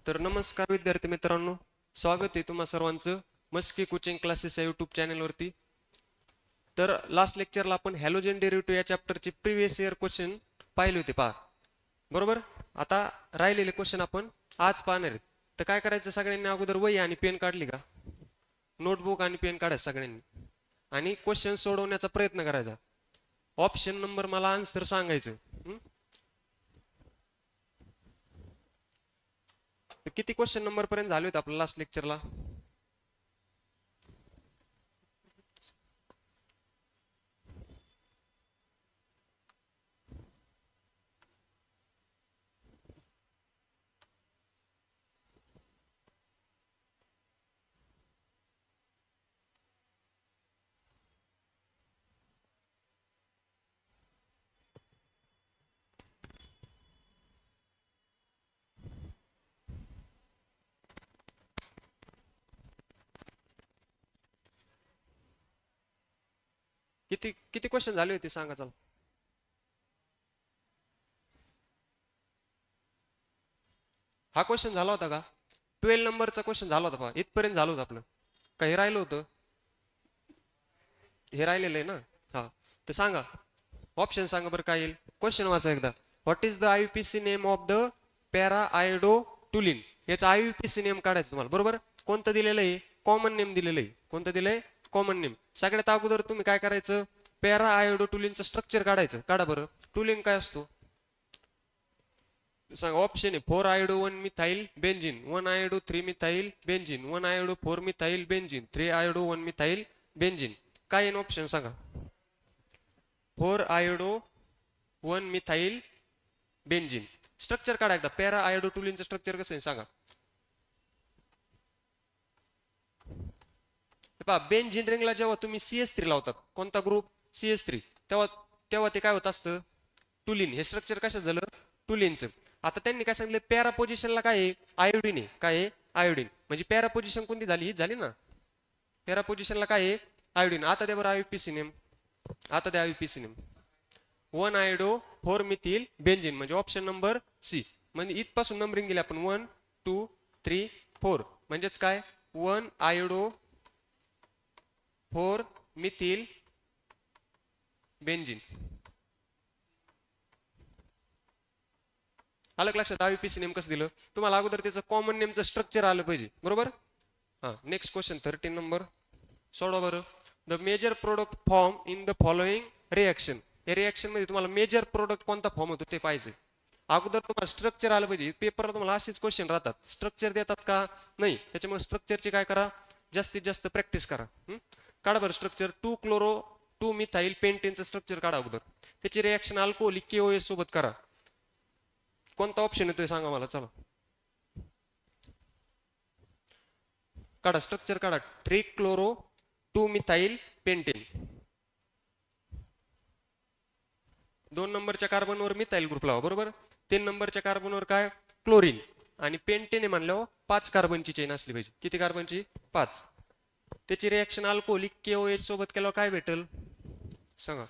तर नमस्कार विद्यार्थी मित्रांनो, स्वागत आहे तुम्हा सर्वांचं मस्की कोचिंग क्लासेस या यूट्यूब चॅनलवरती. तर लास्ट लेक्चरला आपण हॅलोजन डेरिव्हेटिव्ह या चॅप्टरचे प्रिव्हियस इयर क्वेश्चन पाहिले होते पहा, बरोबर. आता राहिलेले क्वेश्चन आपण आज पाहणार आहेत. तर काय करायचं, सगळ्यांनी अगोदर वही आणि पेन काढली का, नोटबुक आणि पेन काढायचं सगळ्यांनी आणि क्वेश्चन सोडवण्याचा प्रयत्न करायचा. ऑप्शन नंबर मला आन्सर सांगायचं. किती क्वेश्चन नंबर पर्यंत झाले होते आपल्या लास्ट लेक्चरला? किती किती क्वेश्चन झाले होते सांगा चला. हा क्वेश्चन झाला होता का? 12 नंबरचा क्वेश्चन झाला होता पहा, इथपर्यंत झालं होतं आपलं. काही राहिलं होतं? हे राहिलेलं आहे ना. हा, तर सांगा ऑप्शन, सांगा बरं काय येईल. क्वेश्चन वाचा एकदा. What is the IUPAC name of the para iodotoluene? याचा आययुपीसी नेम काढायचं तुम्हाला, बरोबर. कोणतं दिलेलं आहे? कॉमन नेम दिलेलं आहे. कोणतं दिलंय? Common name. सगळ्यात अगोदर तुम्ही काय करायचं, पॅरा आयोडोटुलिनचं स्ट्रक्चर काढायचं. काढा बरं. टुलिन काय असतो सांगा. ऑप्शन आहे 4 iodo 1 methyl benzene, 1 iodo 3 methyl benzene, 1 iodo 4 methyl benzene, 3 iodo 1 methyl benzene. काय आहे ऑप्शन सांगा. 4 आयोडो 1 मिथाइल बेंझिन. स्ट्रक्चर काढा एकदा. पॅरा आयोडोटुलिनचं स्ट्रक्चर कसं आहे सांगा. पहा, बेंझिन रिंगला जेव्हा तुम्ही CS3 लावतात, कोणता ग्रुप? CS3, तेव्हा तेव्हा ते काय होत असतं? टुलिन. हे स्ट्रक्चर कशात झालं? टुलिनचं. आता त्यांनी काय सांगितलं, पॅरा पोझिशनला काय आहे? आयोडीन आहे. काय आहे? आयोडीन. म्हणजे पॅरा पोझिशन कोणती झाली? हीच झाली ना. पॅरा पोझिशनला काय आहे? आयोडीन. आता द्या बरं आययुपीसी नेम. आता द्या आययुपीसी नेम. 1 आयोडो 4 मिथिल बेंझिन, म्हणजे ऑप्शन नंबर सी. म्हणजे इथपासून नंबरिंग गेली आपण 1 2 3 4. म्हणजेच काय? 1 आयोडो 4 मिथिल बेंझिन. आलं लक्षात? आययुपीसी नेम कसं दिलं तुम्हाला? अगोदर त्याचं कॉमन नेमचं स्ट्रक्चर आलं पाहिजे, बरोबर. हां, नेक्स्ट क्वेश्चन 13 नंबर सोडवा बरं. The major product form in the following reaction. या रिॲक्शन मध्ये तुम्हाला मेजर प्रोडक्ट कोणता फॉर्म होतो ते पाहिजे. अगोदर तुम्हाला स्ट्रक्चर आलं पाहिजे. पेपरला तुम्हाला असेच क्वेश्चन राहतात. स्ट्रक्चर देतात का? नाही. त्याच्यामुळे स्ट्रक्चरची काय करा, जास्तीत जास्त प्रॅक्टिस करा. काढा बरं स्ट्रक्चर. 2 क्लोरो 2 मिथाइल पेंटेनचं स्ट्रक्चर काढा अगोदर. त्याची रिॲक्शन अल्कोहोलिक KOH सोबत करा. कोणता ऑप्शन येतोय सांगा मला चला. काढा स्ट्रक्चर काढा. 3 क्लोरो 2 मिथाइल पेंटेन. 2 नंबरच्या कार्बनवर मिथाइल ग्रुप लावा, बरोबर. 3 नंबरच्या कार्बनवर काय? क्लोरीन. आणि पेंटेन म्हणल्यावर 5 कार्बनची चेन असली पाहिजे. किती कार्बनची? 5. त्याची रिॲक्शन अल्कोहोलिक KOH सोबत केल्यावर काय भेटेल सांगा.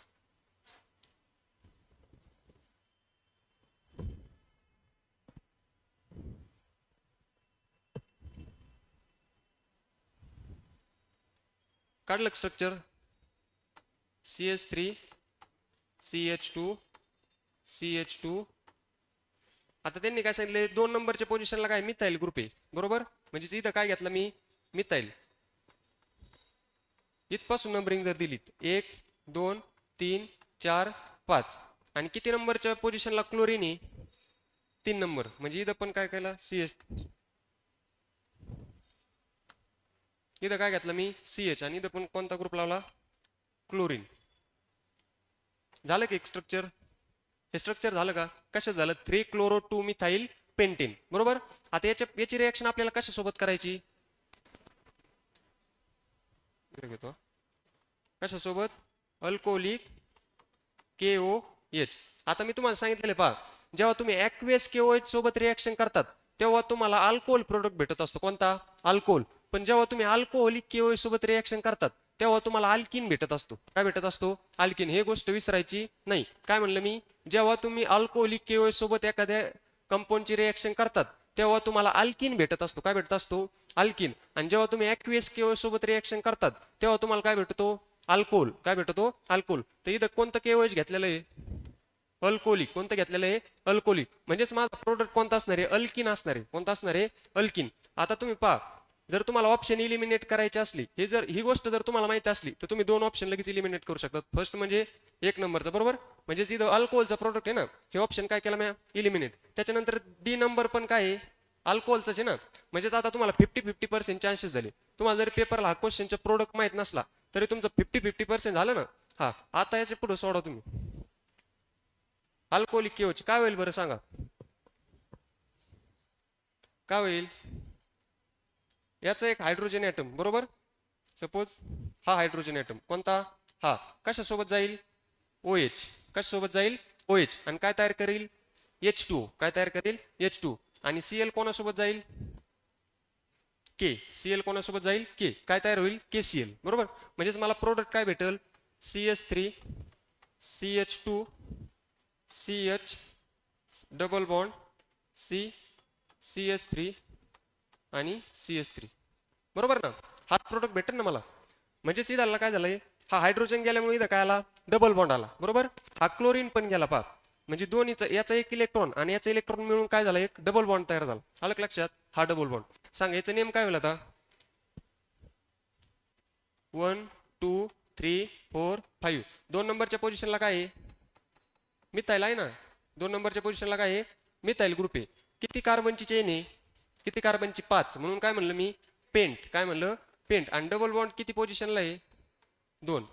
काढलं स्ट्रक्चर. CH3 CH2 CH2. आता त्यांनी काय सांगितले, 2 नंबरच्या पोझिशनला काय? मिथाइल ग्रुप आहे, बरोबर. म्हणजे इथं काय घेतलं मी? मिथाइल. इथपासून नंबरिंग जर दिलीत 1 2 3 4 5. आणि किती नंबरच्या पोझिशनला क्लोरीन आहे? 3 नंबर. म्हणजे इथं पण काय केलं? CH. इथं काय घेतलं मी? CH. आणि इथं पण कोणता ग्रुप लावला? क्लोरीन. झालं की एक स्ट्रक्चर. हे स्ट्रक्चर झालं का? कशात झालं? 3 क्लोरो 2 मिथाइल पेंटेन, बरोबर. आता याची रिॲक्शन आपल्याला कशासोबत करायची? घेतो कशासोबत? Alcoholic KOH. आता मी तुम्हाला सांगितलेलं पहा, जेव्हा तुम्ही ॲक्वेस KOH सोबत रिॲक्शन करतात तेव्हा तुम्हाला अल्कोहोल प्रोडक्ट भेटत असतो. कोणता? अल्कोहोल. पण जेव्हा तुम्ही अल्कोहोलिक KOH सोबत रिॲक्शन करतात तेव्हा तुम्हाला अल्किन भेटत असतो. काय भेटत असतो? अल्किन. हे गोष्ट विसरायची नाही. काय म्हणलं मी? जेव्हा तुम्ही अल्कोहोलिक KOH सोबत एखाद्या कंपाऊंडची रिॲक्शन करतात तेव्हा तुम्हाला अल्किन भेटत असतो. काय भेटत असतो? अल्किन. आणि जेव्हा तुम्ही ॲक्वियस केओएच सोबत रिएक्शन करतात तेव्हा तुम्हाला काय भेटतो? अल्कोहोल. काय भेटतो? अल्कोहोल. तर इथं कोणतं केओएच घेतलेलं आहे? अल्कोहोलिक. कोणतं घेतलेलं आहे? अल्कोहोलिक. म्हणजेच माझा प्रोडक्ट कोणता असणार आहे? अल्किन असणार आहे. कोणता असणार आहे? अल्किन. आता तुम्ही पहा, जर तुम्हाला ऑप्शन इलिमिनेट करायची असली, ही गोष्ट जर तुम्हाला माहिती असली तर तुम्ही 2 ऑप्शन लगेच इलिमिनेट करू शकतात. फर्स्ट म्हणजे 1 नंबरचा, बरोबर. म्हणजे इथं अल्कोहोलचा प्रोडक्ट आहे ना, हे ऑप्शन काय केलं मी? इलिमिनेट. त्याच्यानंतर डी नंबर पण काय आहे? अल्कोहोलच आहे ना. म्हणजेच आता तुम्हाला 50-50% चान्सेस झाले. तुम्हाला जर पेपरला हा क्वेश्चनचा प्रोडक्ट माहित नसला तरी तुमचं 50-50% झालं ना. हा, आता याचे पुढे सोडा तुम्ही. अल्कोहोलिक केओएच काय होईल बरं सांगा? काय होईल? याचा एक हायड्रोजन ॲटम, बरोबर. सपोज हा हायड्रोजन ॲटम कोणता? हा कशासोबत जाईल? OH. कशासोबत जाईल? OH. आणि काय तयार करेल? H2O. काय तयार करेल? H2O. आणि Cl कोणासोबत जाईल? K. Cl कोणासोबत जाईल? K. काय तयार होईल? KCl, बरोबर. म्हणजेच मला प्रोडक्ट काय भेटेल? CH3 CH2 CH double bond C CH3 आणि CH3, बरोबर ना. हा प्रोडक्ट भेटेल ना मला. म्हणजे सीधाला काय झालंय? हा हायड्रोजन गेल्यामुळे इथं काय आला? डबल बॉन्ड आला, बरोबर. हा क्लोरीन पण गेला पहा. म्हणजे दोन्हीचा याचा एक इलेक्ट्रॉन आणि याचा इलेक्ट्रॉन मिळून काय झालं? एक डबल बॉन्ड तयार झाला. आलं लक्षात? हा डबल बॉन्ड. सांग याचं नेम काय होईल आता? 1 2 3 4 5. 2 नंबरच्या पोझिशनला काय आहे? मिथाइल आहे ना. 2 नंबरच्या पोझिशनला काय आहे? मिथाइल ग्रुप आहे. किती कार्बनची चेन आहे? किती कार्बनची? 5. म्हणून काय म्हणलं मी? पेंट. काय म्हणलं? पेंट. आणि डबल बॉन्ड किती पोझिशनला आहे? 2.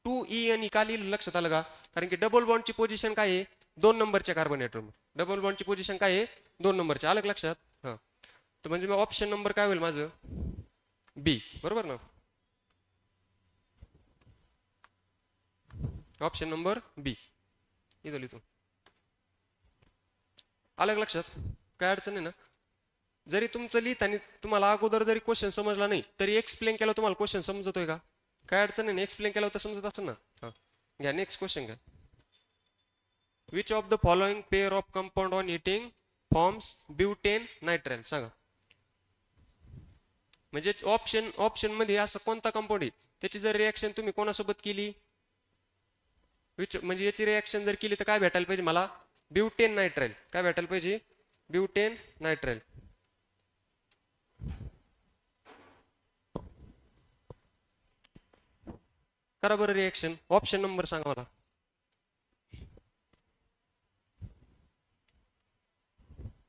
2E का लिहिलं लक्षात आलं का? कारण की डबल बॉन्डची पोझिशन काय आहे? 2 नंबरच्या कार्बन ॲटम. डबल बॉन्डची पोझिशन काय आहे? 2 नंबरच्या. आलं लक्षात? हां. तर म्हणजे मग ऑप्शन नंबर काय होईल माझं? बी, बरोबर ना. ऑप्शन नंबर बी इथं लिहितो. आलं लक्षात? काय अडचण आहे ना. जरी तुमचं लिहित आणि तुम्हाला अगोदर जरी क्वेश्चन समजला नाही तरी एक्सप्लेन केलं तुम्हाला क्वेश्चन समजतोय का? काय अडचण नाही. एक्सप्लेन केलं तर समजत असेल ना. हां, घ्या नेक्स्ट क्वेश्चन घ्या. Which of the following pair of compound on heating forms butane nitrile? सांगा. म्हणजे ऑप्शन मध्ये असं कोणता कंपाऊंड आहे त्याची जर रिएक्शन तुम्ही कोणासोबत केली? म्हणजे याची रिएक्शन जर केली तर काय भेटायला पाहिजे मला? Butane nitrile. काय भेटायला पाहिजे? Butane nitrile. करा बरं रिएक्शन. ऑप्शन नंबर सांगा मला.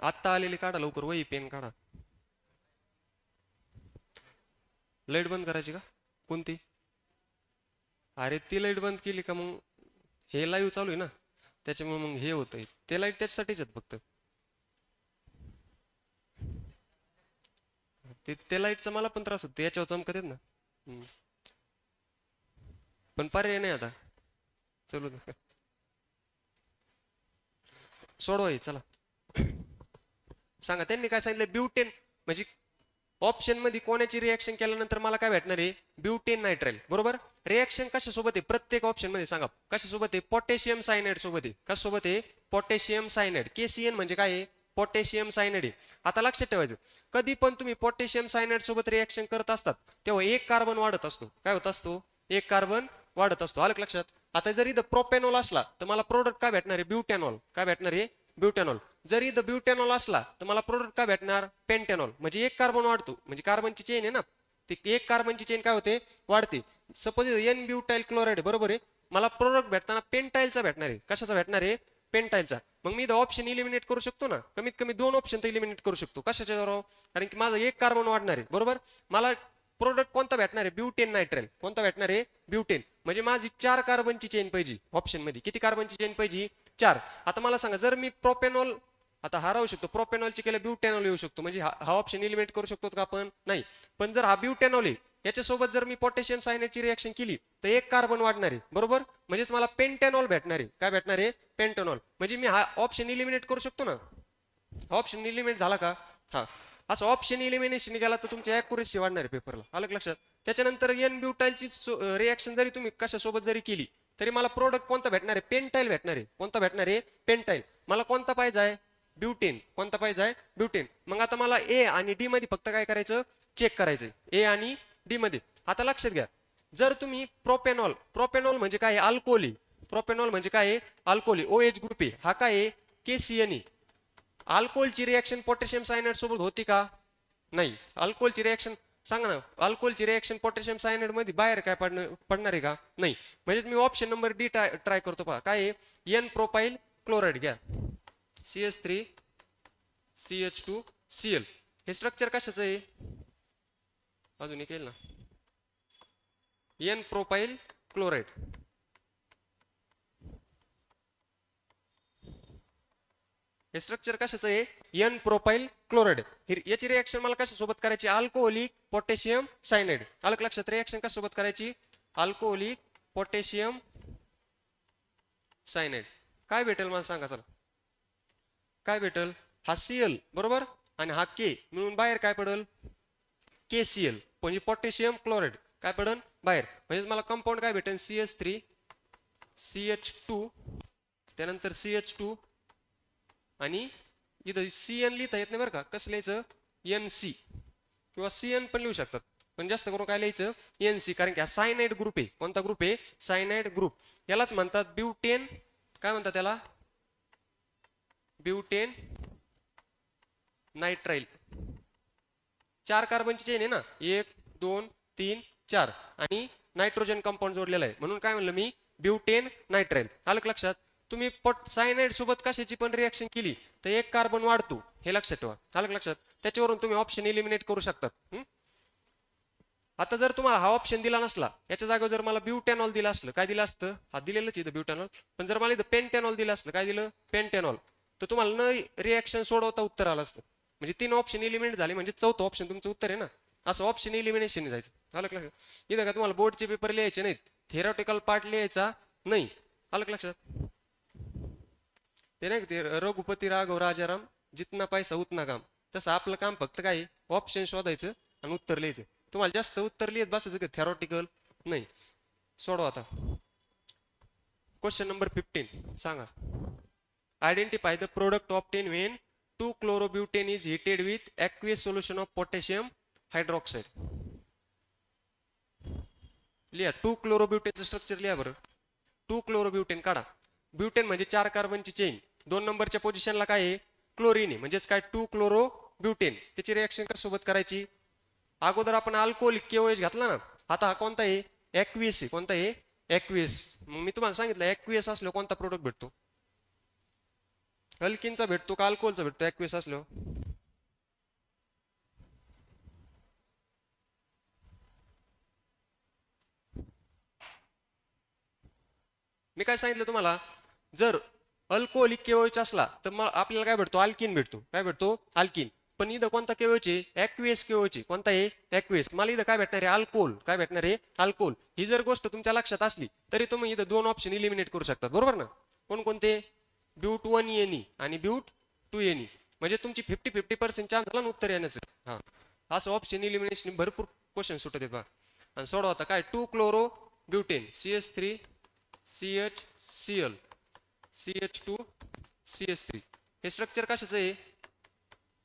आत्ता आलेली काढा लवकर, वही पेन काढा. लाईट बंद करायची का? कोणती? अरे ती लाईट बंद केली का मग हे लाईव्ह चालू आहे ना, त्याच्यामुळे मग हे होतंय. ते लाईट त्याच्यासाठीच आहेत फक्त. ते लाईटचा मला पण त्रास होतो, याच्यावर चमकत आहेत ना. पण पर्याय नाही आता. चलू दे, सोडवा चला. सांगा त्यांनी काय सांगितलं? ब्युटेन. म्हणजे ऑप्शन मध्ये कोणाची रिएक्शन केल्यानंतर मला काय भेटणार आहे? ब्युटेन नायट्राइल, बरोबर. रिएक्शन कशासोबत आहे प्रत्येक ऑप्शन मध्ये? सांगा कशासोबत आहे? पोटॅशियम सायनाइड सोबत आहे. कशासोबत आहे? Potassium cyanide. KCN म्हणजे काय आहे? पोटॅशियम सायनाइड आहे. आता लक्षात ठेवायचं, कधी पण तुम्ही पोटॅशियम सायनाइड सोबत रिएक्शन करत असतात तेव्हा एक कार्बन वाढत असतो. काय होत असतो? एक कार्बन वाढत असतो. आलं लक्षात? आता जर इथं प्रोपेनॉल असला तर मला प्रोडक्ट काय भेटणार आहे? ब्युटॅनॉल. काय भेटणार आहे? ब्युटॅनॉल. जर इथं ब्युटॅनॉल असला तर मला प्रोडक्ट काय भेटणार? पेंटॅनॉल. म्हणजे एक कार्बन वाढतो. म्हणजे कार्बनची चेन आहे ना, ती एक कार्बनची चेन काय होते? वाढते. सपोज N ब्युटाइल क्लोराइड, बरोबर आहे. मला प्रोडक्ट भेटताना पेंटाइलचा भेटणार आहे. कशाचा भेटणार आहे? पेंटाइलचा. मग मी इथं ऑप्शन इलिमिनेट करू शकतो ना. कमीत कमी 2 ऑप्शन तर इलिमिनेट करू शकतो. कशाच्या द्वारा? कारण की माझं एक कार्बन वाढणार आहे, बरोबर. मला प्रोडक्ट कोणता भेटणार आहे? Butane nitrile. कोणता भेटणार आहे? ब्युटेन. म्हणजे माझी 4 कार्बनची चेन पाहिजे ऑप्शन मध्ये. किती कार्बनची चेन पाहिजे? 4. आता मला सांगा, जर मी प्रोपेनॉल आता हा राहू शकतो, प्रोपेनॉलची केलं ब्युटॅनॉल येऊ शकतो. म्हणजे हा ऑप्शन इलिमिनेट करू शकतो का आपण? नाही. पण जर हा ब्युटॅनॉल आहे याच्यासोबत जर मी पोटॅशियम सायनाइडची रिएक्शन केली तर एक कार्बन वाढणार आहे, बरोबर. म्हणजेच मला पेंटॅनॉल भेटणार आहे. काय भेटणार आहे? पेंटॅनॉल. म्हणजे मी हा ऑप्शन इलिमिनेट करू शकतो ना. ऑप्शन इलिमिनेट झाला का? हा. असं ऑप्शन इलिमिनेशन निघाला तर तुमची ॲक्युरेसी वाढणार आहे पेपरला. आलं लक्षात? त्याच्यानंतर N ब्युटाइलची रिएक्शन जरी तुम्ही कशासोबत जरी केली तरी मला प्रोडक्ट कोणता भेटणार आहे? पेंटाइल भेटणार आहे. कोणता भेटणार आहे? पेंटाइल. मला कोणता पाहिजे आहे? ब्युटेन. कोणता पाहिजे आहे? ब्युटेन. मग आता मला ए आणि डी मध्ये फक्त काय करायचं? चेक करायचंय ए आणि डी मध्ये. आता लक्षात घ्या, जर तुम्ही प्रोपेनॉल, प्रोपेनॉल म्हणजे काय? अल्कोहोली. प्रोपेनॉल म्हणजे काय? अल्कोहोली. OH ग्रुप आहे, हा काय आहे? KCNE. अल्कोहोलची रिएक्शन पोटॅशियम सायनाइड सोबत होती का? नाही. अल्कोहोलची रिएक्शन सांगा ना, अल्कोहोलची रिएक्शन पोटॅशियम सायनाइड मध्ये बाहेर काय पडणार आहे का? नाही. म्हणजे मी ऑप्शन नंबर डी ट्राय करतो. पहा काय आहे? एन प्रोपाइल क्लोराईड घ्या, CH3 CH2 Cl. हे स्ट्रक्चर कशाचं आहे? अजून एक येईल ना, एन प्रोपाइल क्लोराईड. हे स्ट्रक्चर कशाचं आहे? N propyl chloride. याची रिएक्शन मला कशासोबत करायची? Alcoholic potassium cyanide. आलं लक्षात? रिएक्शन कशासोबत करायची? Alcoholic potassium cyanide. काय भेटेल मला सांगा चला? काय भेटेल? हा Cl बरोबर आणि हा K मिळून बाहेर काय पडेल? KCl म्हणजे पोटॅशियम क्लोराईड. काय पडेल? बाहेर. म्हणजे मला कंपाऊंड काय भेटेल? CH3 CH2 त्यानंतर CH2 आणि इथं CN लिहिता येत नाही बरं का. कसं लिहायचं? NC किंवा CN पण लिहू शकतात, पण जास्त करून काय लिहायचं? NC, कारण की हा सायनाइड ग्रुप आहे. कोणता ग्रुप आहे? Cyanide group. यालाच म्हणतात ब्युटेन. काय म्हणतात त्याला? Butane nitrile. 4 कार्बनची चेन आहे ना, 1 2 3 4 आणि नायट्रोजन कंपाऊंड जोडलेला आहे, म्हणून काय म्हणलं मी? Butane nitrile. आलं लक्षात? तुम्ही सायनाइड सोबत कशाची पण रिएक्शन केली तर एक कार्बन वाढतो, हे लक्षात ठेवा. आलं लक्षात? त्याच्यावरून तुम्ही ऑप्शन इलिमिनेट करू शकतात. आता जर तुम्हाला हा ऑप्शन दिला नसला, याच्या जागेवर जर मला ब्युटॅनॉल दिलं असलं, काय दिलं असतं? हा दिलेलंच इथं ब्युटॅनॉल, पण जर मला इथं पेंटॅनॉल दिलं असलं, काय दिलं? पेंटॅनॉल, तर तुम्हाला न रिएक्शन सोडवता उत्तर आलं असतं. म्हणजे 3 ऑप्शन इलिमिनेट झाले, म्हणजे 4थं ऑप्शन तुमचं उत्तर आहे ना. असं ऑप्शन इलिमिनेशन जायचं. आलं लक्षात? इथं का तुम्हाला बोर्डचे पेपर लिहायचे नाहीत, थेरॉटिकल पार्ट लिहायचा नाही. आलं लक्षात? ते नाही ते रघुपती राघव राजाराम, जितना पैसा उतना काम. तसं आपलं काम फक्त काय? ऑप्शन शोधायचं आणि उत्तर लिहायचं. तुम्हाला जास्त उत्तर लिहित बसायचं का थेरॉटिकल नाही. सोडवा आता. क्वेश्चन नंबर 15 सांगा. Identify the product obtain when 2-chlorobutane is heated with aqueous solution of potassium hydroxide. लिहा 2-chlorobutane स्ट्रक्चर लिहा बरं. 2-chlorobutane काढा. ब्युटेन म्हणजे 4 कार्बनची चेन. 2 नंबरच्या पोझिशनला काय आहे? क्लोरीन आहे. म्हणजेच काय? 2-chlorobutane. त्याची रिएक्शन कशासोबत करायची? अगोदर आपण अल्कोहोलिक KOH घातला ना, आता हा कोणता आहे? ॲक्वियस आहे. कोणता आहे? ॲक्वियस. मग मी तुम्हाला सांगितलं ॲक्वियस असल्यावर कोणता प्रोडक्ट भेटतो? अल्किनचा भेटतो का अल्कोहोलचा भेटतो ॲक्वियस असल्यावर? मी काय सांगितलं तुम्हाला? जर अल्कोहोलिक KOH असला तर मग आपल्याला काय भेटतो? अल्किन भेटतो. काय भेटतो? अल्किन. पण इथं कोणता KOH आहे? ॲक्वियस KOH आहे. कोणता आहे? ॲक्वियस. मला इथं काय भेटणार आहे? अल्कोहोल. काय भेटणार आहे? अल्कोहोल. ही जर गोष्ट तुमच्या लक्षात असली तरी तुम्ही इथं 2 ऑप्शन इलिमिनेट करू शकतात. बरोबर ना? कोणकोणते? ब्यूट 1Ne आणि ब्यूट 2Ne. म्हणजे तुमची 50-50% चान्स झाला ना उत्तर येण्याचं. हा, असं ऑप्शन इलिमिनेशन भरपूर क्वेश्चन सुटत आहेत बा. आणि सोडवा आता. काय? 2-chlorobutane CH3 CHCl CH2 CH3. हे स्ट्रक्चर कशाचं आहे?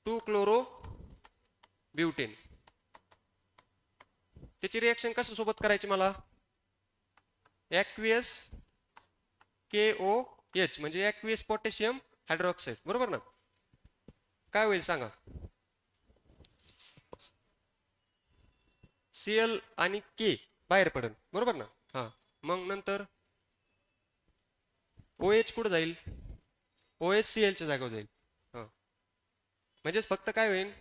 2-chlorobutane. त्याची रिएक्शन कशासोबत करायची मला? ॲक्वियस KOH म्हणजे ॲक्वियस पोटॅशियम हायड्रॉक्साईड. बरोबर ना? काय होईल सांगा? Cl आणि K बाहेर पडेल. बरोबर ना? हा, मग नंतर OH कुठं जाईल? OH Cl च्या जागेवर जाईल. हा, म्हणजेच फक्त काय होईल?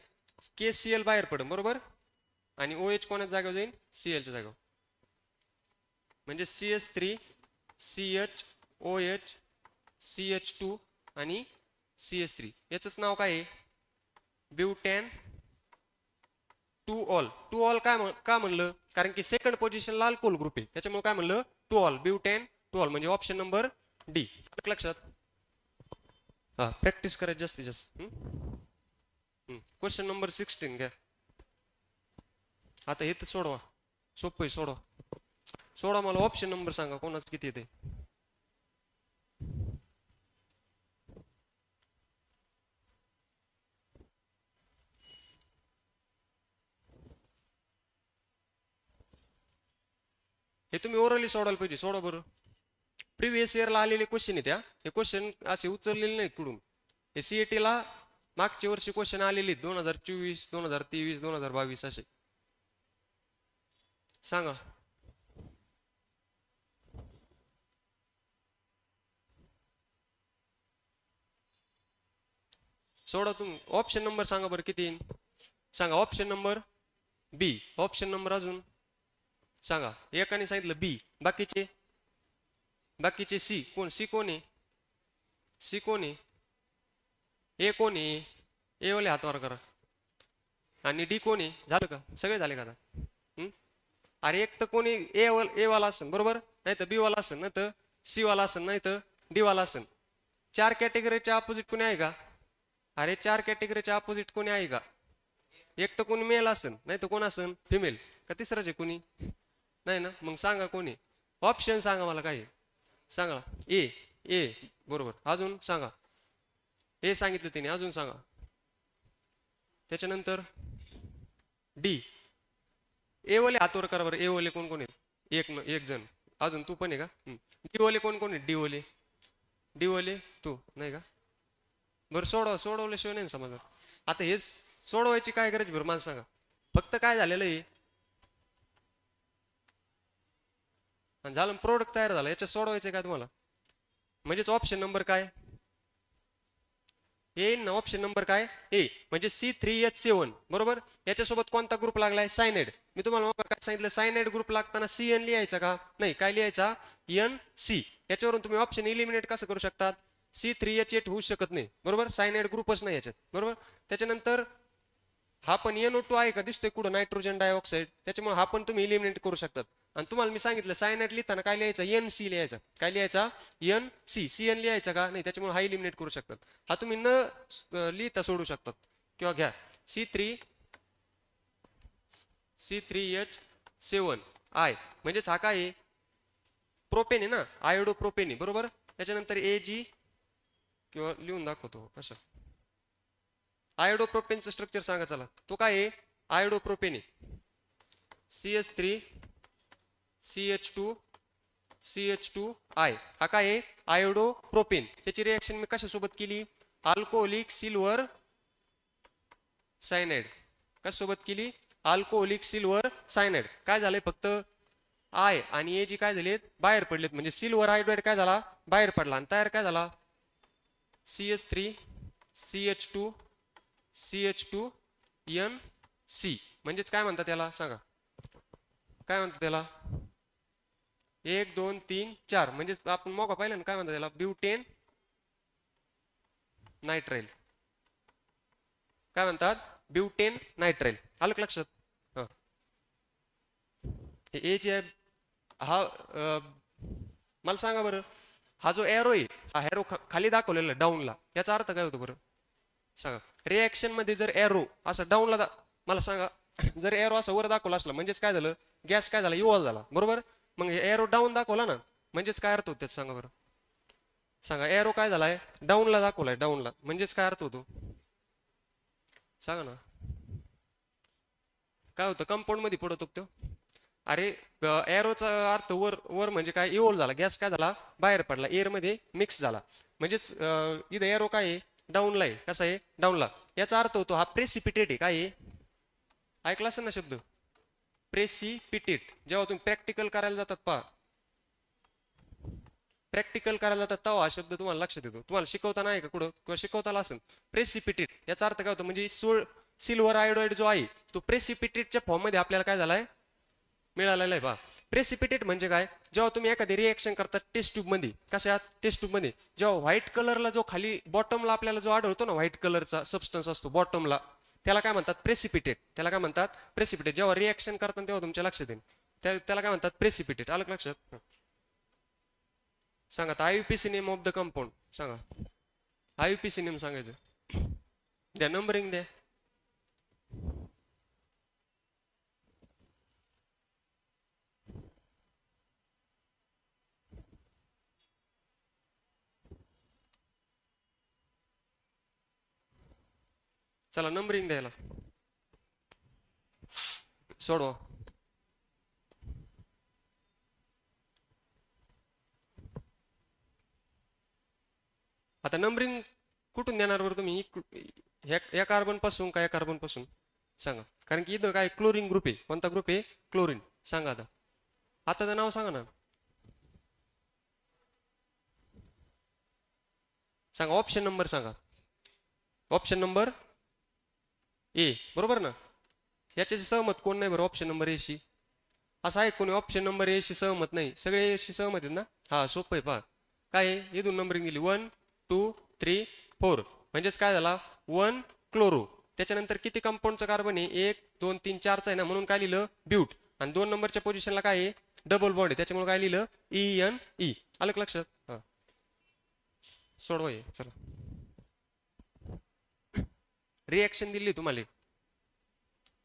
KCl बाहेर पडेल. बरोबर? आणि OH कोणाच्या जागेवर जाईल? Cl च्या जागेवर. म्हणजे CH3 CHOH CH2 आणि CH3. याचंच नाव काय आहे? ब्युटॅन 2-ऑल. 2-ऑल काय का म्हणलं? कारण की सेकंड पोझिशनला अल्कोहोल ग्रुप आहे, त्याच्यामुळे काय म्हणलं? 2-ऑल. ब्युटॅन 2-ऑल म्हणजे ऑप्शन नंबर डी. लक्षात? हा, प्रॅक्टिस करायची जास्तीत जास्त. क्वेश्चन नंबर 16 घ्या. आता हे तर सोडवा, सोपं आहे. सोडा मला ऑप्शन नंबर सांगा कोणाच किती येते? हे तुम्ही ओरली सोडवायला पाहिजे. सोडवा बरं. प्रिव्हियस इयरला आलेले क्वेश्चन आहेत. हे क्वेश्चन असे उचललेले नाहीत कुठून. हे सीईटीला मागच्या वर्षी क्वेश्चन आलेले 2024, 2023, 2022 असे. सांगा. सोडा तुम्ही. ऑप्शन नंबर सांगा बरं किती येईल सांगा. ऑप्शन नंबर बी. ऑप्शन नंबर अजून सांगा. एकाने सांगितलं बी, बाकीचे सी. सी कोण आहे? सी कोण आहे? ए कोण आहे? ए वाले हातवार करा. आणि डी कोण आहे? झालं का? सगळे झाले का आता? अरे एक तर कोणी ए वाला असेल बरोबर, नाही तर बी वाला असेल, नाही तर सी वाला असेल, नाही तर डी वाला असेल. 4 कॅटेगरीच्या अपोजिट कोणी आहे का? अरे 4 कॅटेगरीच्या अपोजिट कोणी आहे का? एक तर कोणी मेल असेल, नाही तर कोण असेल फिमेल, का तिसराच आहे कोणी? नाही ना. मग सांगा कोणी. ऑप्शन सांगा मला काय सांगा. ए. ए बरोबर. अजून सांगा. ए सांगितलं तिने. अजून सांगा. त्याच्यानंतर डी. ए वाले हातवर करा बरं. ए वाले कोण कोण आहेत? एक जण. अजून तू पण आहे का? डी वाले कोण कोण आहेत? डी वाले तू नाही का? बरं सोडवल्याशिवाय नाही समजणार. आता हे सोडवायची काय गरज बरं मला सांगा. फक्त काय झालेलं आहे, झालं प्रोडक्ट तयार झाला, याच्यात सोडवायचं काय तुम्हाला? म्हणजेच ऑप्शन नंबर काय येईल ना? ऑप्शन नंबर काय? ए म्हणजे C3H7 बरोबर. याच्यासोबत कोणता ग्रुप लागलाय? सायनाइड. मी तुम्हाला मग काय सांगितलं, सायनाइड ग्रुप लागताना CN लिहायचा का? नाही. काय लिहायचा? NC. याच्यावरून तुम्ही ऑप्शन इलिमिनेट कसं करू शकतात? C3H8 होऊ शकत नाही बरोबर. सायनाइड ग्रुपच नाही याच्यात बरोबर. त्याच्यानंतर हा पण NO2 आहे का? दिसतोय कुठं? Nitrogen dioxide. त्याच्यामुळे हा पण तुम्ही इलिमिनेट करू शकतात. आणि तुम्हाला मी सांगितलं सायनाइड लिहिताना काय लिहायचं? NC लिहायचा. काय लिहायचा? NC. CN लिहायचा का? नाही. त्याच्यामुळे हा इलिमिनेट करू शकतात. हा तुम्ही न लिहिता सोडू शकतात. किंवा घ्या C3H7 आय म्हणजेच हा काय आहे? प्रोपेन आहे ना. आयोडो प्रोपेन आहे बरोबर. त्याच्यानंतर AG किंवा लिहून दाखवतो कसं. आयोडोप्रोपेनचं स्ट्रक्चर सांगा चला. तो काय आहे? आयोडोप्रोपेन आहे. CH3 CH2 CH2I. हा काय आहे? आयोडोप्रोपेन. त्याची रिएक्शन मी कशासोबत केली? Alcoholic silver cyanide. कशासोबत केली? Alcoholic silver cyanide. काय झालंय? फक्त आय आणि ए जी काय झालेत? बाहेर पडलेत. म्हणजे सिल्वर आयोडाइड काय झाला? बाहेर पडला. आणि तयार काय झाला? CH3 CH2 CH2NC. म्हणजेच काय म्हणतात त्याला सांगा. काय म्हणतात त्याला? 1 2 3 4. म्हणजे आपण मोका पाहिलं ना. काय म्हणतात त्याला? Butane nitrile. काय म्हणतात? Butane nitrile. आलं का लक्षात? हा. ए जे हा मला सांगा बरं. हा जो एरो आहे, हा एरो खाली दाखवलेला डाऊनला, याचा अर्थ काय होतो बरं सांगा. रिएक्शन मध्ये जर एरो असं डाऊनला मला सांगा, जर एरो असं वर दाखवला असला म्हणजेच काय झालं? गॅस काय झाला? इव्हॉल्व झाला बरोबर. मग एरो डाऊन दाखवला ना, म्हणजेच काय अर्थ होतो सांगा बरं. सांगा. एरो काय झालाय? डाऊनला दाखवलाय. डाऊनला म्हणजेच काय अर्थ होतो सांगा ना. काय होतं? कंपाऊंड मध्ये पडतो तो. अरे एरोचा अर्थ वर वर म्हणजे काय? इव्हॉल्व झाला. गॅस काय झाला? बाहेर पडला. एअर मध्ये मिक्स झाला. म्हणजेच इथं एरो काय आहे? डाऊनला आहे. कसा आहे? डाऊनला. याचा अर्थ होतो हा प्रेसिपिटेट आहे. काय आहे? ऐकला असेल ना शब्द प्रेसिपिटेट. जेव्हा तुम्ही प्रॅक्टिकल करायला जातात पहा, प्रॅक्टिकल करायला जातात तेव्हा हा शब्द तुम्हाला लक्षात येतो. तुम्हाला शिकवताना आहे का कुठं? किंवा शिकवताना असेल. प्रेसिपिटेट याचा अर्थ काय होतो? म्हणजे सिल्वर आयोडाइड जो आहे तो प्रेसिपिटेटच्या फॉर्म मध्ये आपल्याला काय झालाय? मिळालेला आहे. पहा प्रेसिपिटेट म्हणजे काय? जेव्हा तुम्ही एखादी रिएक्शन करतात टेस्ट ट्यूब मध्ये. कशात? टेस्ट ट्यूब मध्ये. जेव्हा व्हाईट कलरला जो खाली बॉटमला आपल्याला जो आढळतो ना, व्हाईट कलरचा सबस्टन्स असतो बॉटमला, त्याला काय म्हणतात? प्रेसिपिटेट. त्याला काय म्हणतात? प्रेसिपिटेट. जेव्हा रिएक्शन करतात तेव्हा तुमच्या लक्षात येईल. त्याला काय म्हणतात? प्रेसिपिटेट. आलं लक्षात? सांगा. IUPAC name of the compound सांगा. IUPAC नेम सांगायचं. द्या नंबरिंग द्या. चला नंबरिंग द्यायला. सोडवा. आता नंबरिंग कुठून देणार बरं तुम्ही? या कार्बन पासून का या कार्बन पासून सांगा, कारण की इथं काय क्लोरीन ग्रुप आहे. कोणता ग्रुप आहे? क्लोरीन. सांगा आता, आता नाव सांगा ना, सांगा ऑप्शन नंबर सांगा. ऑप्शन नंबर ए, बरोबर ना? याच्याशी सहमत कोण नाही बरं ऑप्शन नंबर ए शी? असं आहे कोणी ऑप्शन नंबर ए शी सहमत नाही? सगळे ए शी सहमत आहेत ना? हा, सोपं आहे. पहा काय आहे, इथून नंबरिंग दिली 1 2 3 4, म्हणजेच काय झाला 1 क्लोरो. त्याच्यानंतर किती कंपाऊंडचं कार्बन आहे? 1 2 3 4चा आहे ना, म्हणून काय लिहिलं ब्यूट. आणि 2 नंबरच्या पोझिशनला काय आहे? डबल बॉन्ड आहे, त्याच्यामुळे काय लिहिलं EN. आलं का लक्षात? हा, सोडवा हे. चला, रिॲक्शन दिली तुम्हाला,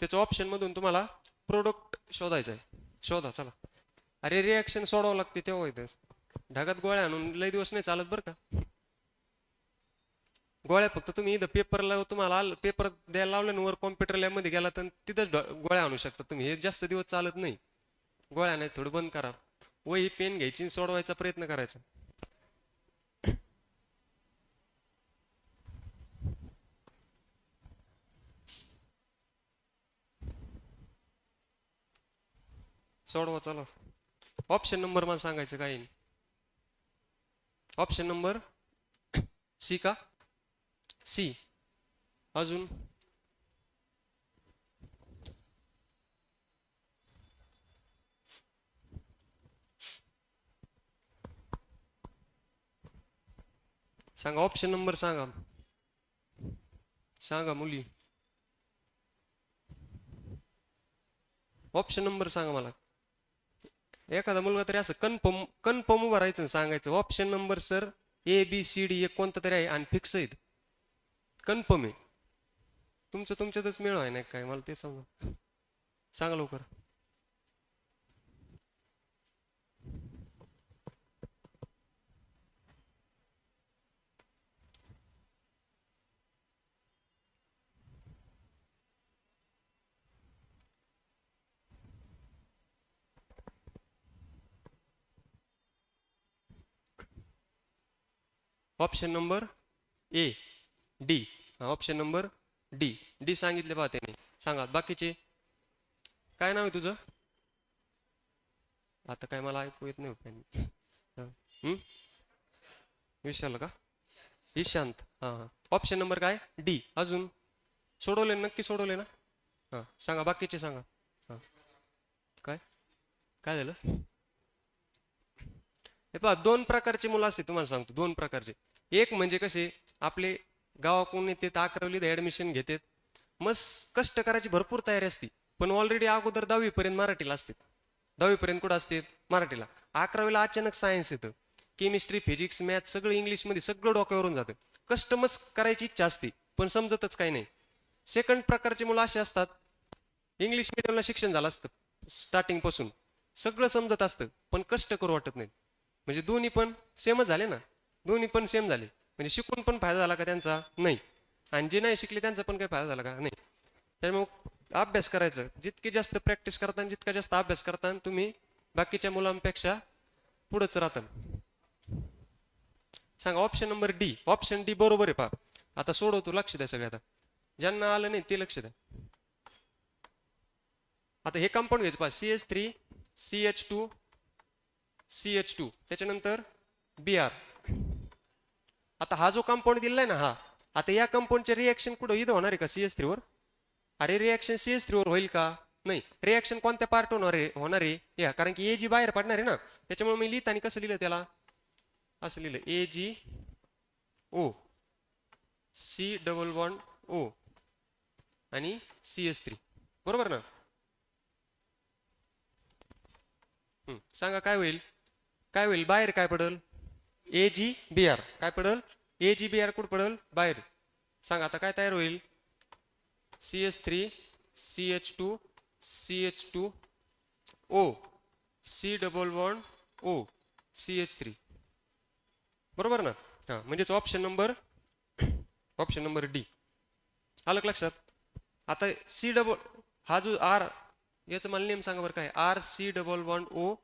त्याचं ऑप्शन मधून तुम्हाला प्रोडक्ट शोधायचं आहे. शोधा चला. अरे रिॲक्शन सोडावं लागते तेव्हा इथं. ढगात गोळ्या आणून लय दिवस नाही चालत बरं का. गोळ्या फक्त तुम्ही इथं पेपरला तुम्हाला पेपर द्यायला लावलं वर कॉम्प्युटर लॅबमध्ये गेला तर तिथंच गोळ्या आणू शकता तुम्ही. हे जास्त दिवस चालत नाही. गोळ्या नाही, थोडं बंद करा. वही पेन घ्यायची, सोडवायचा प्रयत्न करायचा. सोडवा चला. ऑप्शन नंबर मला सांगायचं काही नाही. ऑप्शन नंबर सी का? सी. अजून सांगा, ऑप्शन नंबर सांगा. सांगा मुली, ऑप्शन नंबर सांगा मला. एखादा मुलगा तरी असं कन्फर्म कन्फर्म उभं राहायचं, सांगायचं ऑप्शन नंबर सर ABCD एक कोणतं तरी आहे आणि फिक्स आहे, कन्फर्म आहे. तुमचं तुमच्यातच मिळव आहे नाही काय, मला ते सांगा. सांगा लवकर. Option number D. Option number D सांगितले पहा त्याने. सांगा बाकीचे. काय नाव आहे तुझं? आता काय मला ऐकू येत नाही. विशाल का? ईशांत. हां, ऑप्शन नंबर काय? डी. अजून सोडवले नक्की सोडवले ना? हां, सांगा बाकीचे सांगा. हां, काय काय झालं? हे पहा, दोन प्रकारचे मुलं असते तुम्हाला सांगतो. दोन प्रकारचे. एक म्हणजे कसे आपले गावाकडून येते, 11वीत ऍडमिशन घेतात, मस्त कष्ट करायची भरपूर तयारी असते, पण ऑलरेडी अगोदर 10वी पर्यंत मराठीला असते. 10वी पर्यंत कुठं असते? मराठीला. 11वीला अचानक सायन्स येतं, केमिस्ट्री फिजिक्स मॅथ सगळं इंग्लिशमध्ये, सगळं डोक्यावरून जातं. कष्ट मस्त करायची इच्छा असते, पण समजतच काही नाही. सेकंड प्रकारचे मुलं असे असतात, इंग्लिश मिडियमला शिक्षण झालं असतं, स्टार्टिंग पासून सगळं समजत असतं, पण कष्ट करू वाटत नाही. म्हणजे दोन्ही पण सेमच झाले ना, दोन्ही पण सेम झाले. म्हणजे शिकून पण फायदा झाला का त्यांचा? नाही. आणि जे नाही शिकले त्यांचा पण काही फायदा झाला का? नाही. त्यामुळे अभ्यास करायचं, जितकी जास्त प्रॅक्टिस करता, जितका जास्त अभ्यास करता, तुम्ही बाकीच्या मुलांपेक्षा पुढेच राहता. सांगा option number D. Option D बरोबर आहे. पहा आता सोडवतो, लक्ष द्या सगळे. आता ज्यांना आलं नाही ते लक्ष द्या. आता हे कंपाऊंड घ्यायचं पहा, CH3 CH2 CH2 त्याच्यानंतर Br. आता हा जो कंपाऊंड दिलाय ना, हा आता या कंपाऊंडचे रिएक्शन कुठं इथं होणार आहे का? CH3 वर. अरे रिएक्शन CH3 वर होईल का? नाही. रिएक्शन कोणत्या पार्ट होणार आहे या, कारण की Ag बाहेर पडणार आहे ना, त्याच्यामुळे मी लिहिताना कसं लिहिलं त्याला? असं लिहिलं AgO C double bond O आणि CH3, बरोबर ना? सांगा काय होईल? काय होईल बाहेर? काय पडल? AgBr. काय पडल? AgBr कुठं पडल? बाहेर. सांगा आता काय तयार होईल? CH3 CH2 CH2O C double bond O CH3, बरोबर ना? हा, म्हणजेच ऑप्शन नंबर डी. आलं लक्षात? आता सी डबल, हा जो आर, याचा मला नेम सांगा बरं काय? RC double bond O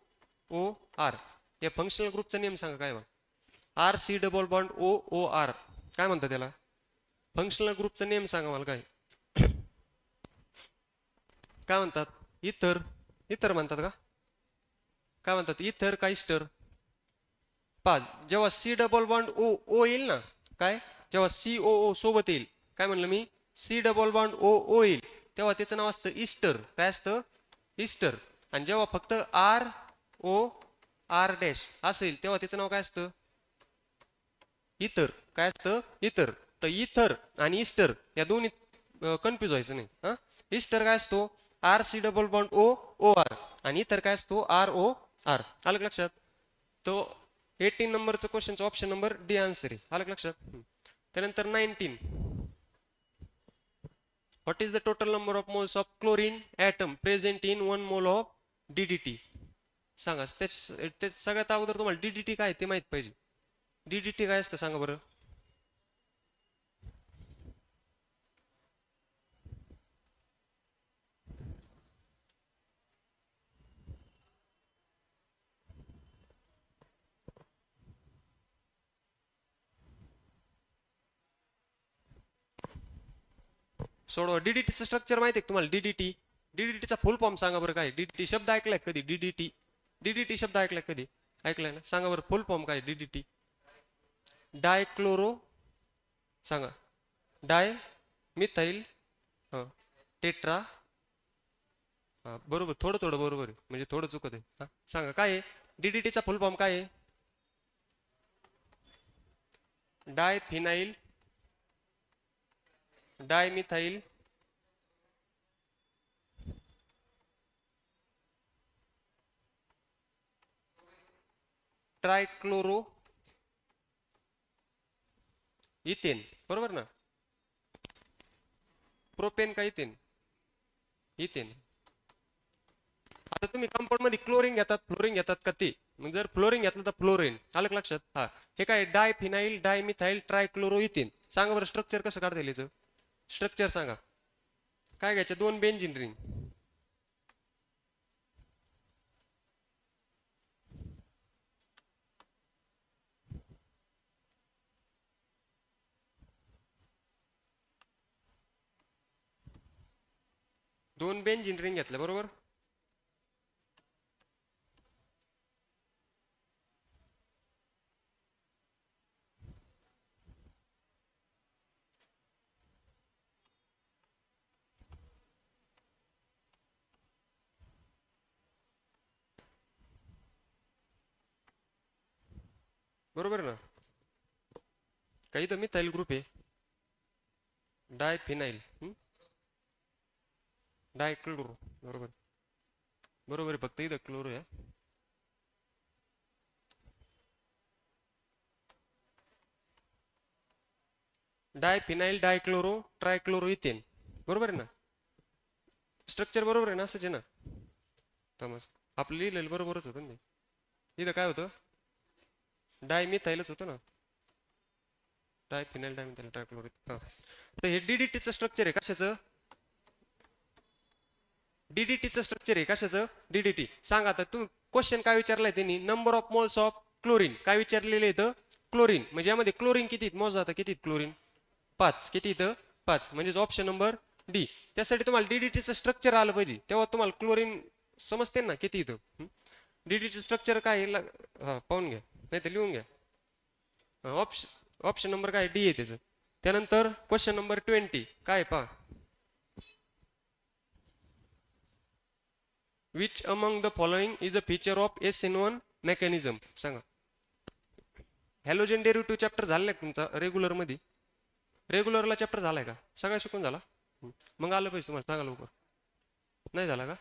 O R, या फंक्शनल ग्रुपचा नेम सांगा काय? मग R C double bond O O R, काय म्हणतात त्याला? फंक्शनल ग्रुपचा नेम सांगा मला. काय म्हणतात? इथर. इथर म्हणतात का? काय म्हणतात? इथर का इस्टर? पाच. जेव्हा सी डबल बॉन्ड ओ ओ येईल ना, काय जेव्हा सी ओ ओ सोबत येईल, काय म्हणलं मी? सी डबल बॉन्ड ओ ओ येईल तेव्हा त्याचं नाव असतं इस्टर. काय असतं? इस्टर. आणि जेव्हा फक्त आर ओ आर डॅश असेल तेव्हा त्याचं नाव काय असतं? इतर. काय असतं? इतर. तर इथर आणि इस्टर या दोन्ही कन्फ्युज व्हायचं नाही. हा, इस्टर काय असतो? R C double bond O O R, आणि इतर काय असतो? R O R. आलं लक्षात? तो 18 नंबरचं क्वेश्चनचं ऑप्शन नंबर डी आन्सर आहे. आलं लक्षात? त्यानंतर 19. What is the total number of moles of chlorine atom present in 1 mole of DDT? सांगा. ते सगळ्यात अगोदर तुम्हाला डीडीटी काय ते माहित पाहिजे. डीडीटी काय असतं सांगा बरं. सोडवा. डीडीटीचं स्ट्रक्चर माहिती आहे तुम्हाला? डीडीटी. डीडीटीचा फुल फॉर्म सांगा बरं काय? डीडीटी शब्द ऐकलाय कधी? डीडीटी. डीडीटी शब्द ऐकलाय कधी? ऐकलाय ना? सांगा बरं फुल फॉर्म काय? डीडीटी. डायक्लोरो. सांगा. डाय मिथाईल टेट्रा. हा बरोबर. थोडं थोडं बरोबर आहे, म्हणजे थोडं चुकत आहे. हा सांगा काय आहे डीडीटीचा फुल फॉर्म? काय आहे? डाय फिनाईल डाय मिथाईल ट्रायक्लोरो इथेन. बरोबर ना? प्रोपेन का इथेन? इथेन. आता तुम्ही कंपाऊंड मध्ये क्लोरीन घेतात, फ्लोरीन घेतात का ते? मग जर फ्लोरीन घेतलं तर फ्लोरीन. आलं का लक्षात? हा. हे काय? डाय फिनाईल डाय मिथाईल ट्रायक्लोरो इथेन. सांगा बरं स्ट्रक्चर कसं काढता येईल याचं? स्ट्रक्चर सांगा. काय घ्यायचं? 2 बेंझिन रिंग. दोन बेंझिन रिंग घेतल्या बरोबर. बरोबर ना? काही तर मिथाईल ग्रुप आहे. डाय फिनाईल डाय क्लोरो. बरोबर. बरोबर आहे. फक्त इथं क्लोरो आहे. डाय फिनाईल डायक्लोरो ट्रायक्लोरो इथेन. बरोबर आहे ना? स्ट्रक्चर बरोबर आहे ना? असंच आहे ना? समज आपलं लिहिलेलं बरोबरच होतं ना? इथं काय होतं? डाय मिथाईलच होतं ना? डाय फिनाईल डाय मिथाईल ट्रायक्लोरो. हा. तर हे डीडीटीचं स्ट्रक्चर आहे कशाचं? डीडीटीचं स्ट्रक्चर आहे कशाचं? डीडीटी. सांगा आता तुम्ही क्वेश्चन काय विचारलाय त्यांनी? Number of moles of chlorine. काय विचारलेलं इथं? क्लोरीन. म्हणजे यामध्ये क्लोरीन किती? मोज आता किती क्लोरीन? 5. किती इथं? 5. म्हणजे ऑप्शन नंबर डी. त्यासाठी तुम्हाला डीडीटीचं स्ट्रक्चर आलं पाहिजे, तेव्हा तुम्हाला क्लोरीन समजते ना किती इथं. डीडीटीचं स्ट्रक्चर काय आहे? हा पाहून घ्या, नाही तर लिहून घ्या. ऑप्शन नंबर काय? डी आहे त्याचं. त्यानंतर क्वेश्चन नंबर 20 काय पहा. Which among the following is a feature of SN1 mechanism? सांगा. हॅलोजन डेरिव्हेटिव्ह चॅप्टर झालाय तुमचा रेग्युलर मध्ये? रेग्युलरला चॅप्टर झालाय का? सगळ्या शिकून झाला? मग आलं पाहिजे तुम्हाला. सांगा लवकर. नाही झाला का?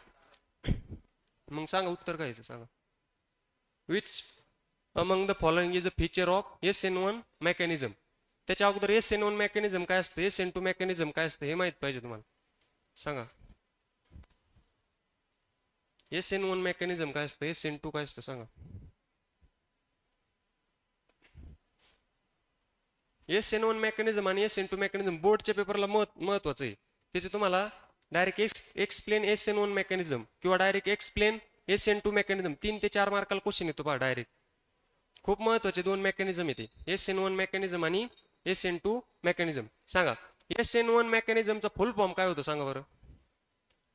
मग सांगा उत्तर काय याचं सांगा. Which among the following is a feature of SN1 mechanism. त्याच्या अगोदर SN1 मेकॅनिझम काय असतं, SN2 मेकॅनिझम काय असतं हे माहित पाहिजे तुम्हाला. सांगा. SN1 मेकॅनिझम काय असतं, SN2 काय असतं सांगा. SN1 मेकॅनिझम आणि SN2 मेकॅनिझम बोर्डच्या पेपरला महत्वाचं आहे. त्याचे तुम्हाला डायरेक्ट एक्सप्लेन SN1 मेकॅनिझम किंवा डायरेक्ट एक्सप्लेन SN2 मेकॅनिझम 3 ते 4 मार्काला क्वेश्चन येतो पहा डायरेक्ट. खूप महत्वाचे दोन मेकॅनिझम येते, SN1 मेकॅनिझम आणि SN2 मेकॅनिझम. सांगा SN1 मेकॅनिझमचा फुल फॉर्म काय होतं सांगा बरं.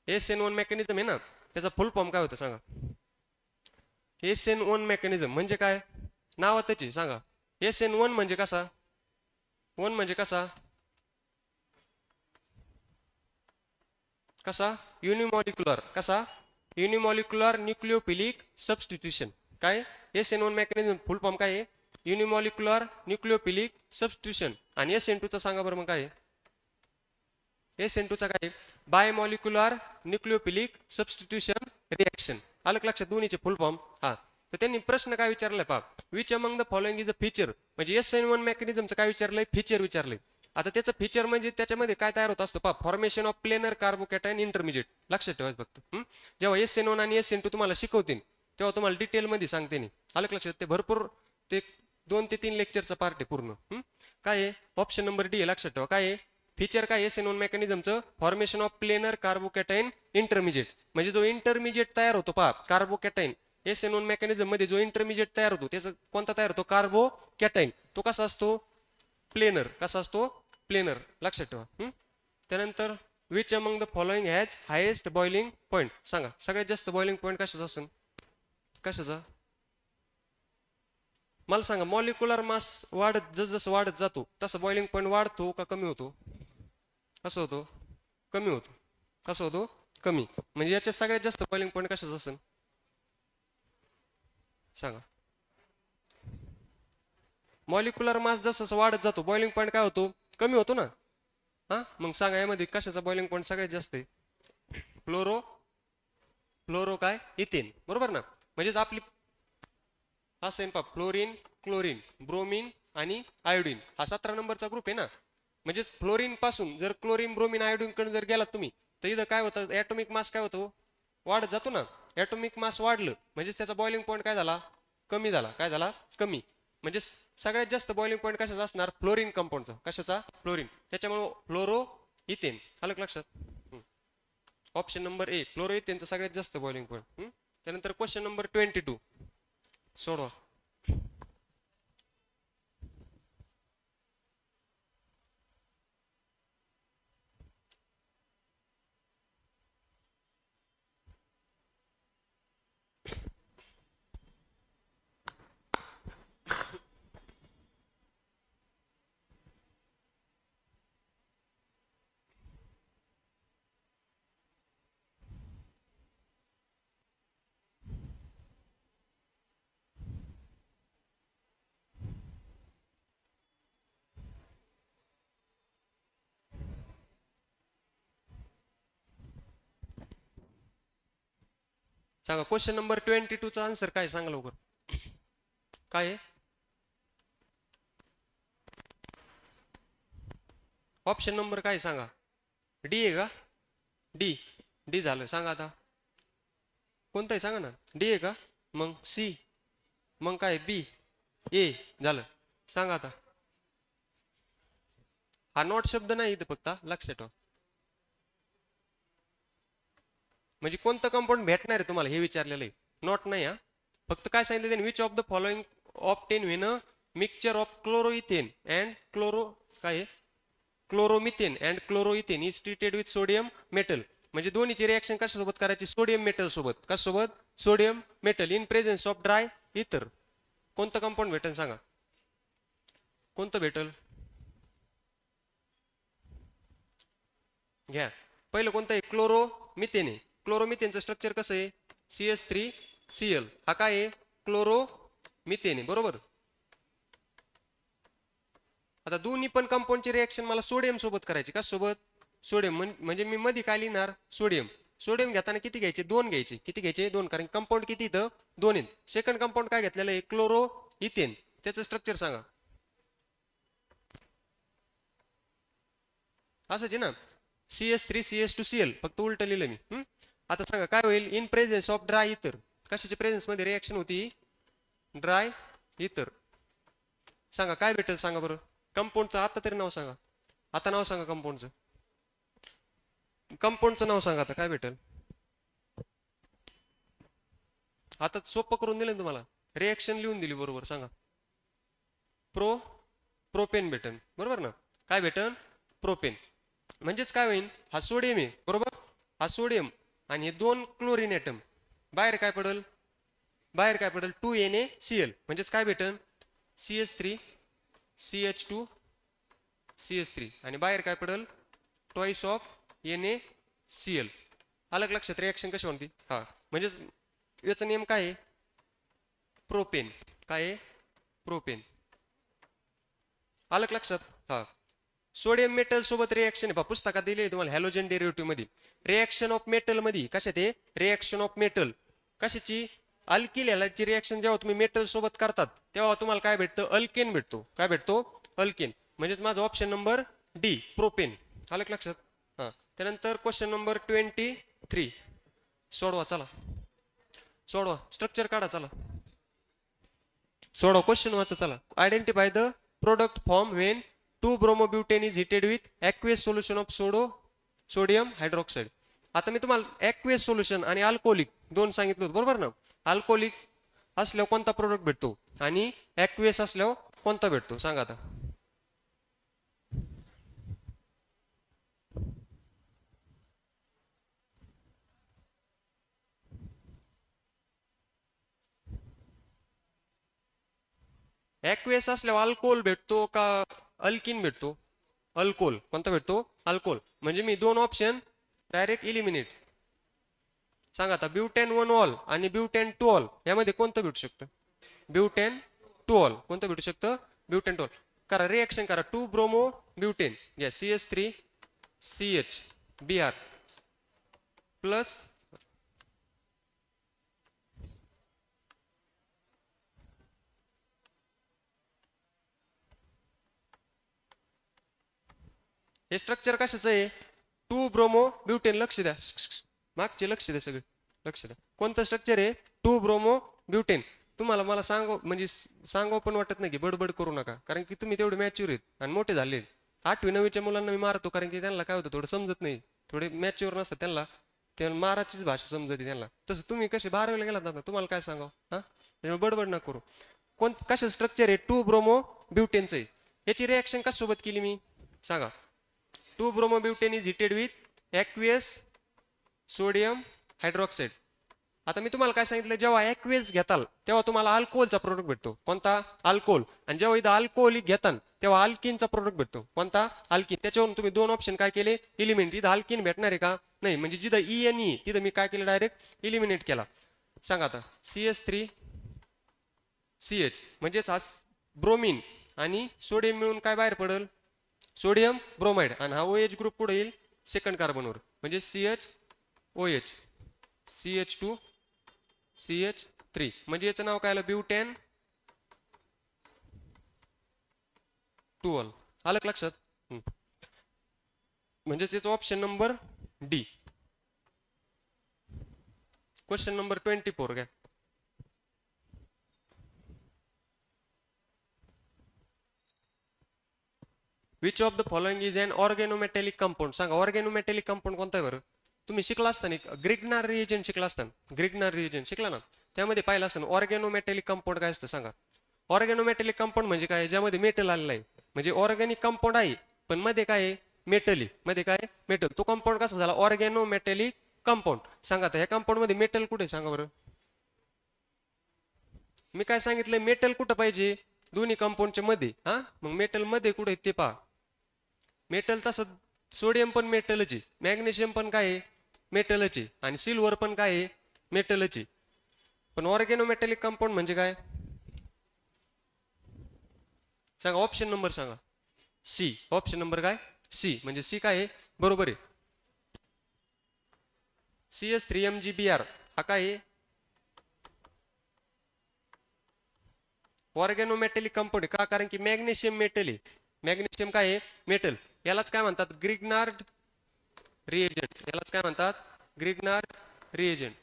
SN1 मेकॅनिझम आहे ना, त्याचा फुल फॉर्म काय होतं सांगा. SN1 मेकॅनिझम म्हणजे काय, नावातच आहे. सांगा SN1 म्हणजे कसा, वन म्हणजे कसा, कसा युनिमॉलिक्युलर, कसा युनिमॉलिक्युलर न्यूक्लियोफिलिक सबस्टिट्यूशन. काय SN1 मेकॅनिझम फुल फॉर्म काय आहे, युनिमॉलिक्युलर न्यूक्लियोफिलिक सबस्टिट्यूशन. आणि SN2 चा सांगा बरं मग काय, SN2 चा काय, बायमॉलिक्युलर न्यूक्लियोफिलिक सबस्टिट्यूशन रिएक्शन. आलं का लक्षात दोन्हीचे फुल फॉर्म. हा, तर त्यांनी प्रश्न काय विचारलाय पहा, which among the following is a feature. म्हणजे SN1 मेकॅनिझमचं काय विचारलंय, फीचर विचारलंय. आता त्याचं फीचर म्हणजे त्याच्यामध्ये काय तयार होत असतं पहा, formation of planar carbocation intermediate. लक्षात ठेवायचं फक्त. जेव्हा SN1 आणि SN2 तुम्हाला शिकवतील तेव्हा तुम्हाला डिटेलमध्ये सांगते नाही. आलं का लक्षात, ते भरपूर ते 2 ते 3 लेक्चरचा पार्ट आहे पूर्ण. काय आहे, ऑप्शन नंबर डी आहे. लक्षात ठेवा काय आहे फीचर, काय SN1 मेकॅनिझमचं, formation of planar carbocation intermediate. म्हणजे जो इंटरमिजिएट तयार होतो पहा कार्बोकॅटायन, SN1 मेकॅनिझम मध्ये जो इंटरमिजिएट तयार होतो त्याचा कोणता तयार होतो, कार्बोकॅटायन. तो कसा असतो, प्लेनर. कसा असतो, प्लेनर. लक्षात ठेवा. त्यानंतर which among the following has highest boiling point. सांगा सगळ्यात जास्त बॉइलिंग पॉईंट कशाचा असेल, कशाचा, मला सांगा. मॉलिक्युलर मास वाढत जसं वाढत जातो तसं बॉइलिंग पॉईंट वाढतो का कमी होतो, कसं होतो, कमी होतो. कसं होतो, कमी. म्हणजे याच्यात सगळ्यात जास्त बॉइलिंग पॉईंट कशाचा असेल सांगा. मॉलिक्युलर मास जसं वाढत जातो बॉइलिंग पॉईंट काय होतो, कमी होतो ना. हा, मग सांगा यामध्ये कशाचा बॉइलिंग पॉईंट सगळ्यात जास्त आहे, फ्लोरो, फ्लोरो काय, इथेन. बरोबर ना. म्हणजेच आपली असं आहे पहा, फ्लोरीन, क्लोरीन, ब्रोमीन आणि आयोडीन हा 17 नंबरचा ग्रुप आहे ना. म्हणजे फ्लोरीन पासून जर क्लोरीन, ब्रोमीन, आयोडीन कडे जर गेलात तुम्ही तर इथं काय होतं, ॲटॉमिक मास काय होतो, वाढत जातो ना. ॲटॉमिक मास वाढलं म्हणजे त्याचा बॉइलिंग पॉईंट काय झाला, कमी झाला. काय झाला, कमी. म्हणजे सगळ्यात जास्त बॉइलिंग पॉईंट कशाचा असणार, फ्लोरीन कंपाऊंडचा. कशाचा, फ्लोरीन. त्याच्यामुळे फ्लोरो इथेन. आलं का लक्षात. ऑप्शन नंबर ए फ्लोरो इथेनचा सगळ्यात जास्त बॉइलिंग पॉईंट. त्यानंतर क्वेश्चन नंबर 22 सोडवा. सांगा क्वेश्चन नंबर 22 चा आन्सर काय, सांगा लवकर. काय आहे ऑप्शन नंबर, काय सांगा. डी आहे का, डी, डी झालं. सांगा आता कोणतं आहे सांगा ना. डी आहे का, मग सी, मग काय बी, ए झालं. सांगा आता. हा नॉट शब्द नाही इथं फक्त, लक्षात ठेवा. म्हणजे कोणतं कंपाऊंड भेटणार आहे तुम्हाला हे विचारलेलं आहे, नॉट नाही. हा फक्त काय सांगितलं त्यांनी, which of the following obtained when a mixture of chloroethane and chloro, काय chloromethane and chloroethane is treated with sodium metal. म्हणजे दोन्हीची रिएक्शन कशासोबत करायची, सोडियम मेटल सोबत. कशासोबत, sodium metal in presence of dry ether. कोणतं कंपाऊंड भेटेल सांगा, कोणतं भेटल. घ्या पहिलं कोणतं आहे, क्लोरोमिथेन आहे. क्लोरोमिथेनचं स्ट्रक्चर कसं आहे, CH3Cl. हा काय आहे, क्लोरोमिथेन आहे. बरोबर. आता दोन्ही पण कंपाऊंडची रिएक्शन मला सोडियम सोबत करायची. का सोबत, सोडियम. म्हणजे मी मध्ये काय लिहिणार, सोडियम. सोडियम घेताना किती घ्यायचे, 2 घ्यायचे. किती घ्यायचे, 2. कारण कंपाऊंड किती इथं, 2 आहेत. सेकंड कंपाऊंड काय घेतलेलं आहे, क्लोरो इथेन. त्याचं स्ट्रक्चर सांगा. असंच आहे ना, CH3CH2Cl, फक्त उलट लिहिलं मी. आता सांगा काय होईल, इन प्रेझेन्स ऑफ ड्राय इथर. कशाच्या प्रेझेन्स मध्ये रिएक्शन होती, ड्राय इथर. सांगा काय भेटेल सांगा बरं. कंपाऊंडचं आता तरी नाव सांगा. आता नाव सांगा कंपाऊंडचं. कंपाऊंडचं नाव सांगा आता, काय भेटेल. आता सोपं करून दिलं तुम्हाला. रिएक्शन लिहून दिली बरोबर, सांगा. प्रोपेन भेटन, बरोबर ना. काय भेटन? प्रोपेन. म्हणजेच काय होईल, हा सोडियम आहे बरोबर, हा सोडियम आणि हे दोन क्लोरीन ॲटम बाहेर काय पडल, बाहेर काय पडल 2NaCl. म्हणजेच काय भेटन, CH3 CH2 CH3 आणि बाहेर काय पडल, ट्वाइस ऑफ NaCl. अलग लक्षात रिएक्शन कशी होती. हा म्हणजेच याचा नेम काय आहे, प्रोपेन. काय आहे, प्रोपेन. अलग लक्षात. हा सोडियम मेटल सोबत रिएक्शन आहे, पुस्तकात दिले तुम्हाला हॅलोजन डेरिव्हेटिव्ह मध्ये. रिएक्शन ऑफ मेटल मध्ये कशात आहे, रिएक्शन ऑफ मेटल कशाची, अल्किल हॅलाइडची रिएक्शन जेव्हा तुम्ही मेटल सोबत करतात तेव्हा तुम्हाला काय भेटतं, अल्केन भेटतो. काय भेटतो, अल्केन. म्हणजेच माझा ऑप्शन नंबर डी, प्रोपेन. अलग लक्षात. हा त्यानंतर क्वेश्चन नंबर 23 सोडवा. चला सोडवा, स्ट्रक्चर काढा. चला सोडवा, क्वेश्चन वाचा. चला. Identify the product form when 2-bromobutane is heated with aqueous solution of sodium hydroxide. आता मी तुम्हाला ॲक्वियस सोल्युशन आणि अल्कोहोलिक दोन सांगितलं होतं बरोबर ना. अल्कोहोलिक असल्यावर कोणता प्रोडक्ट भेटतो आणि ॲक्वियस असल्यावर कोणता भेटतो, सांगा आता. ॲक्वियस असल्यावर अल्कोहोल भेटतो का अल्किन भेटतो, अल्कोहोल. कोणता भेटतो, अल्कोहोल. म्हणजे मी दोन ऑप्शन डायरेक्ट इलिमिनेट. सांगा आता, ब्युटेन 1-ऑल आणि ब्युटेन 2-ऑल यामध्ये कोणतं भेटू शकतं, ब्युटेन 2-ऑल. कोणतं भेटू शकतं, ब्युटेन 2-ऑल. करा रिएक्शन करा, 2-ब्रोमोब्युटेन घ्या, CH3CHBr प्लस हे स्ट्रक्चर कशाचं आहे, 2-ब्रोमोब्युटेन. लक्ष द्या, मागचे लक्ष द्या, सगळे लक्ष द्या. कोणतं स्ट्रक्चर आहे, 2-ब्रोमोब्युटेन. तुम्हाला मला सांगो म्हणजे सांगावं पण वाटत नाही की बडबड करू नका, कारण की तुम्ही तेवढे मॅच्युअर आहेत आणि मोठे झाले. 8वी-9वीच्या मुलांना मी मारतो कारण की त्यांना काय होतं, थोडं समजत नाही, थोडे मॅच्युअर नसतात त्यांना, ते माराचीच भाषा समजते त्यांना. तसं तुम्ही कसे 12वीला गेलात ना, तुम्हाला काय सांगावं. हा बडबड न करू. कसं स्ट्रक्चर आहे, 2-ब्रोमोब्युटेनचं आहे. याची रिॲक्शन कशासोबत केली मी, सांगा. 2-bromobutane is heated with aqueous sodium hydroxide. आता मी तुम्हाला काय सांगितलं, जेव्हा ॲक्वियस घेताल तेव्हा तुम्हाला अल्कोहोलचा प्रोडक्ट भेटतो. कोणता, अल्कोहोल. आणि जेव्हा इथं अल्कोहोलिक घेताल तेव्हा अल्किनचा प्रोडक्ट भेटतो. कोणता, अल्किन. त्याच्यावरून तुम्ही दोन ऑप्शन काय केले, इलिमिनेट. इथं अल्किन भेटणार आहे का, नाही. म्हणजे जिथं ENE तिथं मी काय केलं, डायरेक्ट इलिमिनेट केला. सांगा आता, CH3CH म्हणजेच हा ब्रोमिन आणि सोडियम मिळून काय बाहेर पडेल, सोडियम ब्रोमाइड. आणि हा OH ग्रुप पुढे येईल सेकंड कार्बनवर, म्हणजे CHOH CH2CH3. म्हणजे याचं नाव काय आलं, ब्युटेन 2-ऑल. आलं लक्षात. म्हणजेच याचं option number D. Question number 24 घ्या. Which of the following is an organometallic compound. सांगा ऑर्गेनोमेटॅलिक कंपाऊंड कोणता आहे बरं. तुम्ही शिकला असताना ग्रिग्नार रिएजंट शिकला असताना, ग्रिग्नार रिएजंट शिकला ना, त्यामध्ये पाहिलं असताना ऑर्गेनोमेटॅलिक कंपाऊंड काय असतं, सांगा. ऑर्गेनोमेटॅलिक कंपाऊंड म्हणजे काय, ज्यामध्ये मेटल आलेलं आहे. म्हणजे ऑर्गॅनिक कंपाऊंड आहे पण मध्ये काय आहे, मेटल आहे. मध्ये काय, मेटल. तो कंपाऊंड कसा झाला, ऑर्गेनोमेटॅलिक कंपाऊंड. सांगा आता ह्या कंपाऊंड मध्ये मेटल कुठे, सांगा बरं. मी काय सांगितलं, मेटल कुठं पाहिजे, दोन्ही कंपाऊंडच्या मध्ये. मग मेटल मध्ये कुठे ते पहा. मेटल तसं सोडियम पण मेटलच आहे, मॅग्नेशियम पण काय आहे, मेटलच आहे, आणि सिल्वर पण काय आहे, मेटलच आहे. पण ऑर्गेनोमेटॅलिक कंपाऊंड म्हणजे काय, सांगा. ऑप्शन नंबर सांगा, सी. ऑप्शन नंबर काय, सी. म्हणजे सी काय आहे, बरोबर आहे. CH3MgBr हा काय आहे, ऑर्गेनोमेटॅलिक कंपाऊंड आहे. का, कारण की मॅग्नेशियम मेटल आहे. मॅग्नेशियम काय आहे, मेटल. यालाच काय म्हणतात, ग्रिग्नार्ड रिएजंट. यालाच काय म्हणतात, ग्रिग्नार्ड रिएजंट.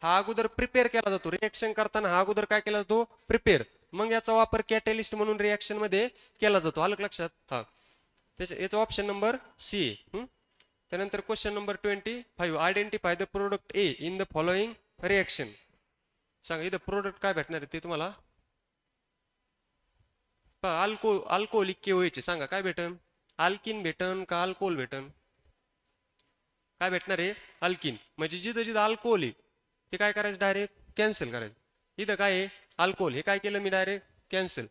हा अगोदर प्रिपेअर केला जातो रिएक्शन करताना. हा अगोदर काय केला जातो, प्रिपेअर. मग याचा वापर कॅटलिस्ट म्हणून रिएक्शन मध्ये केला जातो. आलं लक्षात. याचा ऑप्शन नंबर सी आहे. त्यानंतर question number 25, identify the product A in the following reaction. सांगा इथं प्रोडक्ट काय भेटणार आहे ते तुम्हाला. अल्कोहोलिक केओएच सांगा काय भेटन, अल्किन भेटन का अल्कोहोल भेटन. काय भेटणार आहे अल्किन. म्हणजे जिथं जिथं अल्कोहोल आहे ते काय करायचं डायरेक्ट कॅन्सल करायचं. इथं काय आहे अल्कोहोल, हे काय केलं मी डायरेक्ट कॅन्सल.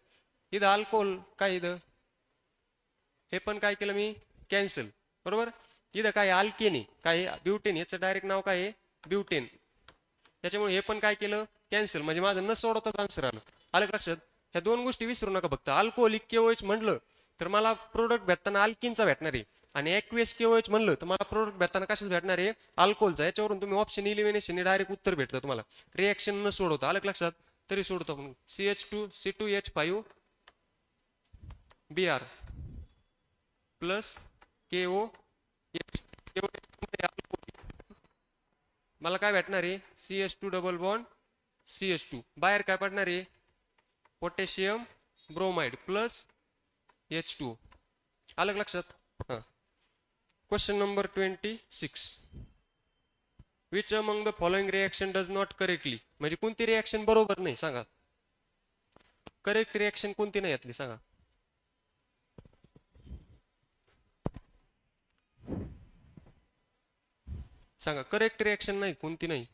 इथं अल्कोहोल काय, इथं हे पण काय केलं मी कॅन्सल, बरोबर. इथं काय अल्केन आहे, काय ब्युटेन, याचं डायरेक्ट नाव काय आहे ब्युटेन. त्याच्यामुळे हे पण काय केलं कॅन्सल. म्हणजे माझं न सोडवताच आन्सर आलं. आलं का लक्षात. ह्या दोन गोष्टी विसरू नका फक्त. अल्कोहोलिक केओएच म्हटलं तर मला प्रोडक्ट भेटताना अल्किनचा भेटणार आहे, आणि ॲक्वेस केओएच म्हणलं तर मला प्रोडक्ट भेटताना कशाच भेटणार आहे अल्कोहोलचा. याच्यावरून तुम्ही ऑप्शन इलिमिनेशन डायरेक्ट उत्तर भेटतं तुम्हाला, रिएक्शन न सोडवता. आलं का लक्षात. तरी सोडतो आपण CH2C2H5 Br प्लस KOH. मला काय भेटणार आहे CH2 डबल बॉन्ड CH2. बाहेर काय पडणार आहे पोटॅशियम ब्रोमाइड प्लस H2. आलं का लक्षात. हां. Question number 26. Which among the following reaction does not correctly. म्हणजे कोणती रिएक्शन बरोबर नाही सांगा. करेक्ट रिएक्शन कोणती नाही यातली सांगा. सांगा करेक्ट रिएक्शन नाही कोणती नाही.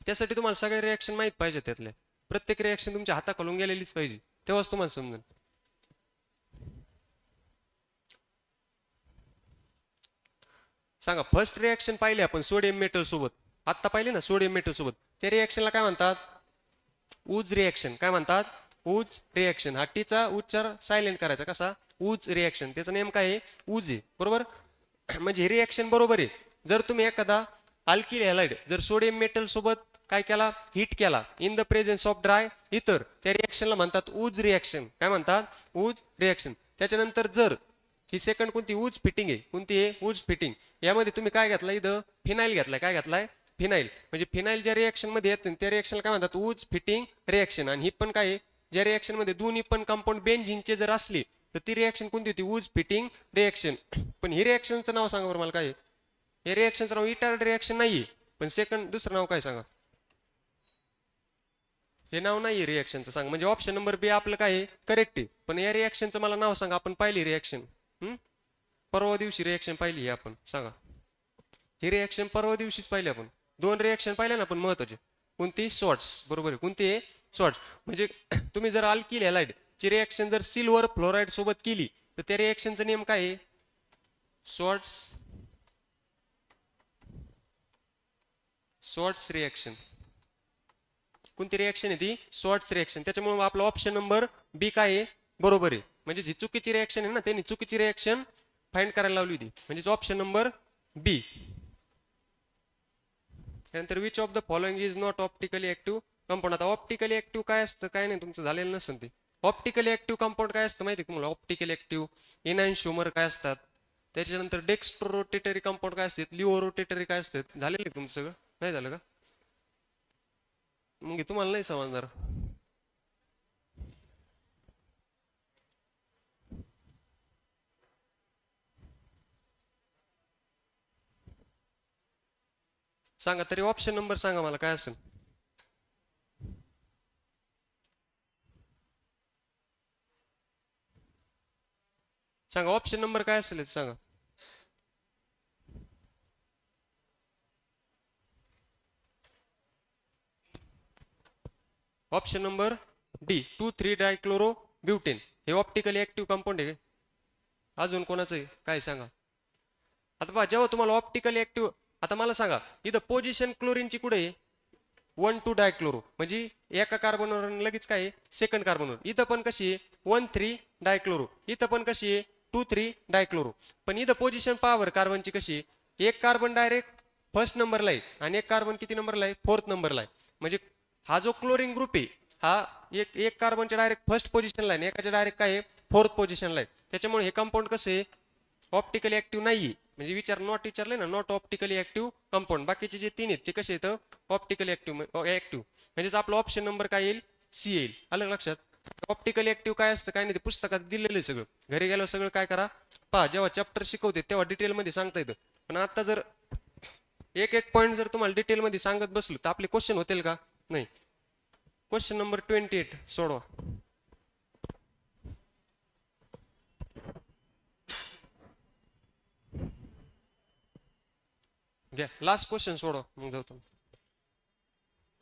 त्यासाठी तुम्हाला सगळे रिएक्शन माहीत पाहिजे. त्यातल्या प्रत्येक रिएक्शन तुमच्या हाताखालून गेलेलीच पाहिजे, तेव्हाच तुम्हाला समजेल. सांगा फर्स्ट रिएक्शन पाहिले आपण सोडियम मेटल सोबत, आत्ता पाहिले ना सोडियम मेटल सोबत. त्या रिएक्शनला काय म्हणतात ऊज रिएक्शन. काय म्हणतात ऊज रिएक्शन. हा टीचा उच्चार सायलेंट करायचा कसा ऊज रिएक्शन. त्याचा नेम काय आहे ऊज आहे, बरोबर. म्हणजे हे रिएक्शन बरोबर आहे. जर तुम्ही एखादा अल्किल हॅलाइड जर सोडियम मेटल सोबत काय केला हिट केला in the presence of dry इथर, त्या रिएक्शनला म्हणतात ऊज रिएक्शन. काय म्हणतात ऊज रिएक्शन. त्याच्यानंतर जर ही सेकंड कोणती ऊज फिटिंग आहे, कोणती आहे ऊज फिटिंग. यामध्ये तुम्ही काय घेतला इथं फिनाईल घेतलाय. काय घेतलाय फिनाईल. म्हणजे फिनाईल ज्या रिएक्शन मध्ये येते त्या रिएक्शनला काय म्हणतात ऊज फिटिंग रिएक्शन. आणि ही पण काय आहे ज्या रिएक्शन मध्ये दोन्ही पण कंपाऊंड बेंझिनचे जर असली तर ती रिएक्शन कोणती होती ऊज फिटिंग रिएक्शन. पण ही रिएक्शनचं नाव सांगा बरं मला काय. हे रिएक्शनचं नाव इटार्ड रिएक्शन नाहीये, पण सेकंड दुसरं नाव काय सांगा. हे नाव नाही रिएक्शनचं सांग. म्हणजे ऑप्शन नंबर बी आपलं काय आहे करेक्ट आहे. पण या रिएक्शनचं मला नाव सांगा. आपण पाहिली रिएक्शन परवा दिवशी रिएक्शन पाहिली आहे आपण. सांगा ही रिएक्शन परवा दिवशीच पाहिली आपण. दोन रिएक्शन पाहिल्या ना पण महत्वाचे. कोणती शॉर्ट्स, बरोबर आहे. कोणती आहे शॉर्ट्स. म्हणजे तुम्ही जर अल्किल हॅलाइड ची रिएक्शन जर सिल्वर फ्लोराईड सोबत केली तर त्या रिएक्शनचं नेम काय आहे शॉर्ट्स रिएक्शन. कोणती रिएक्शन आहे ती शॉर्ट्स रिएक्शन. त्याच्यामुळे आपला ऑप्शन नंबर बी काय आहे बरोबर आहे. म्हणजे ही चुकीची रिएक्शन आहे ना, त्यांनी चुकीची रिएक्शन फाइंड करायला लावली होती. म्हणजे ऑप्शन नंबर बी. त्यानंतर which of the following is not optically active compound. आता ऑप्टिकली ऍक्टिव्ह काय असतं काय नाही तुमचं झालेलं नसेल ते. ऑप्टिकली ऍक्टिव्ह कंपाऊंड काय असतं माहिती तुम्हाला. ऑप्टिकली ऍक्टिव्ह इनॅन्शोमर काय असतात. त्याच्यानंतर डेक्स्ट्रो रोटेटरी कंपाऊंड काय असतात, लिओ रोटेटरी काय असतात. झालेलं आहे तुमचं सगळं नाही झालं का. मग तुम्हाला नाही समजणार. सांगा तरी ऑप्शन नंबर सांगा मला काय असेल. सांगा ऑप्शन नंबर काय असेल सांगा. Option number D 2,3 डायक्लोरो butane. हे ऑप्टिकली ऍक्टिव्ह कंपाऊंड आहे. अजून कोणाचं आहे काय सांगा. आता पहा जेव्हा तुम्हाला ऑप्टिकली ऍक्टिव्ह. आता मला सांगा इथं पोझिशन क्लोरीनची कुठे आहे 1,2 डायक्लोरो. म्हणजे एका कार्बनवर लगेच काय सेकंड कार्बनवर. इथं पण कशी आहे 1,3 डायक्लोरो. इथं पण कशी आहे 2,3 डायक्लोरो. पण इथं पोझिशन पॉवर कार्बनची कशी आहे एक कार्बन डायरेक्ट फर्स्ट नंबरला आहे आणि एक कार्बन किती नंबरला आहे फोर्थ नंबरला आहे. म्हणजे हा जो क्लोरीन ग्रुप आहे हा एक कार्बनच्या डायरेक्ट फर्स्ट पोझिशनला आहे, एकाच्या डायरेक्ट काय आहे फोर्थ पोझिशनला आहे. त्याच्यामुळे हे कंपाऊंड कसं आहे ऑप्टिकली ऍक्टिव्ह नाहीये. म्हणजे नॉट विचारले ना नॉट ऑप्टिकली ऍक्टिव्ह कंपाऊंड. बाकीचे जे तीन आहेत ते कसे येतं ऑप्टिकली ऍक्टिव्ह म्हणजेच आपला ऑप्शन नंबर काय येईल सी येईल. आलं लक्षात. ऑप्टिकली ऍक्टिव्ह काय असतं काय नाही ते पुस्तकात दिलेलं आहे सगळं. घरी गेल्यावर सगळं काय करा पहा. जेव्हा चॅप्टर शिकवते तेव्हा डिटेलमध्ये सांगता येतं. पण आता जर एक एक पॉईंट जर तुम्हाला डिटेलमध्ये सांगत बसलो तर आपले क्वेश्चन होतील का? नाही. क्वेश्चन नंबर 28 सोडवा. घ्या लास्ट क्वेश्चन सोडवा मग जाऊ.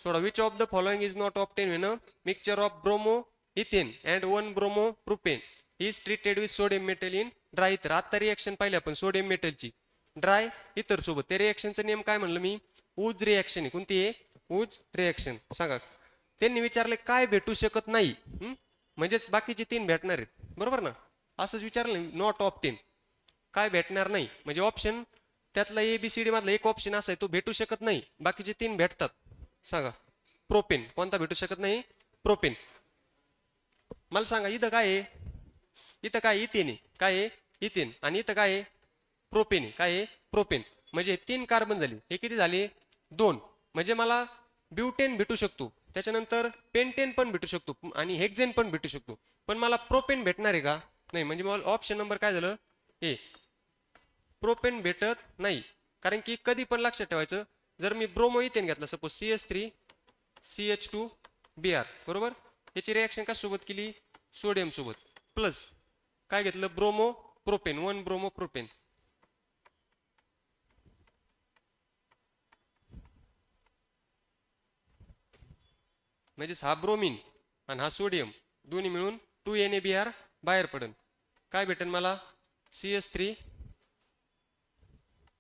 सोडा. Which of the following is not obtained when a mixture of bromo ethane and 1 bromo propane is treated with sodium metal in dry ether. आता रिएक्शन पाहिली आपण सोडियम मेटलची ड्राय इथर सोबत. त्या रिएक्शनचा नेम काय म्हणलं मी? ऊज रिएक्शन आहे. कोणती आहे? ऊज रिएक्शन. सांगा. त्यांनी विचारले काय भेटू शकत नाही, म्हणजेच बाकीचे 3 भेटणार आहेत, बरोबर ना? असंच विचारलं नॉट ऑप्टेन, काय भेटणार नाही म्हणजे ऑप्शन त्यातला ABCD मधला एक ऑप्शन असा आहे तो भेटू शकत नाही, बाकीचे 3 भेटतात. सांगा. प्रोपेन. कोणता भेटू शकत नाही? प्रोपेन. मला सांगा इथं काय आहे? इथं काय? इथेन आहे. काय आहे? इथेन. आणि इथं काय आहे? प्रोपेन आहे. काय आहे? प्रोपेन. म्हणजे 3 कार्बन झाले. हे किती झाले? 2. म्हणजे मला ब्युटेन भेटू शकतो, त्याच्यानंतर पेंटेन पण भेटू शकतो आणि हेक्झेन पण भेटू शकतो, पण मला प्रोपेन भेटणार आहे का? नाही. म्हणजे मला ऑप्शन नंबर काय झालं? ए. प्रोपेन भेटत नाही. कारण की कधी पण लक्षात ठेवायचं, जर मी ब्रोमो इथेन घेतला सपोज CH3 CH2 Br, बरोबर, याची रिएक्शन का सोबत केली? सोडियम सोबत. प्लस काय घेतलं? Bromo propane, 1 bromo propane. म्हणजे हा ब्रोमिन आणि हा सोडियम दोन्ही मिळून 2NaBr बाहेर पडेल. काय भेटेल मला? CH3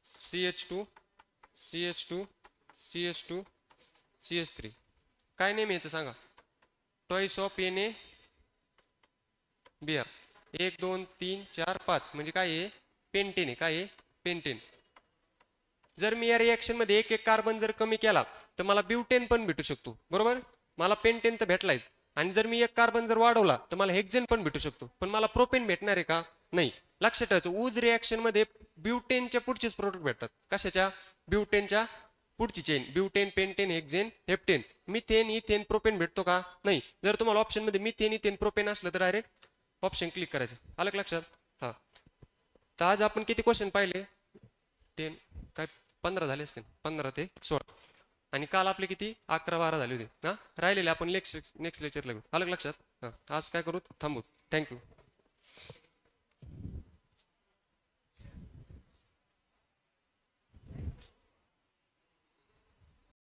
CH2 CH2 CH2 CH3. काय नेम याचं सांगा? Toys of NaBr. 1 2 3 4 5 म्हणजे काय आहे? पेंटेन आहे. काय आहे? पेंटेन. जर मी या रिएक्शन मध्ये एक एक कार्बन जर कमी केला तर मला ब्युटेन पण भेटू शकतो, बरोबर. मला पेंटेन तर भेटलायच, आणि जर मी एक कार्बन जर वाढवला तर मला हेक्झेन पण भेटू शकतो, पण मला प्रोपेन भेटणार आहे का? नाही. लक्षात ठेवायचं, ऊज रिएक्शन मध्ये ब्युटेनच्या पुढचेच प्रोडक्ट भेटतात. कशाच्या? ब्युटेनच्या पुढची chain. Butane, pentane, hexane, heptane. Methane, ethane, propane भेटतो का? नाही. जर तुम्हाला ऑप्शन मध्ये मिथेन, इथेन, प्रोपेन असलं तर डायरेक्ट ऑप्शन क्लिक करायचं. आलं का लक्षात? हा. तर आज आपण किती क्वेश्चन पाहिले? 10 काय 15 झाले असतील, 15 ते 16. आणि काल आपले किती? 11-12 झाले होते. हा, राहिलेले आपण नेक्स्ट लेक्चरला घेऊ. आलं का लक्षात? हा. आज काय करू? थांबू. थँक्यू.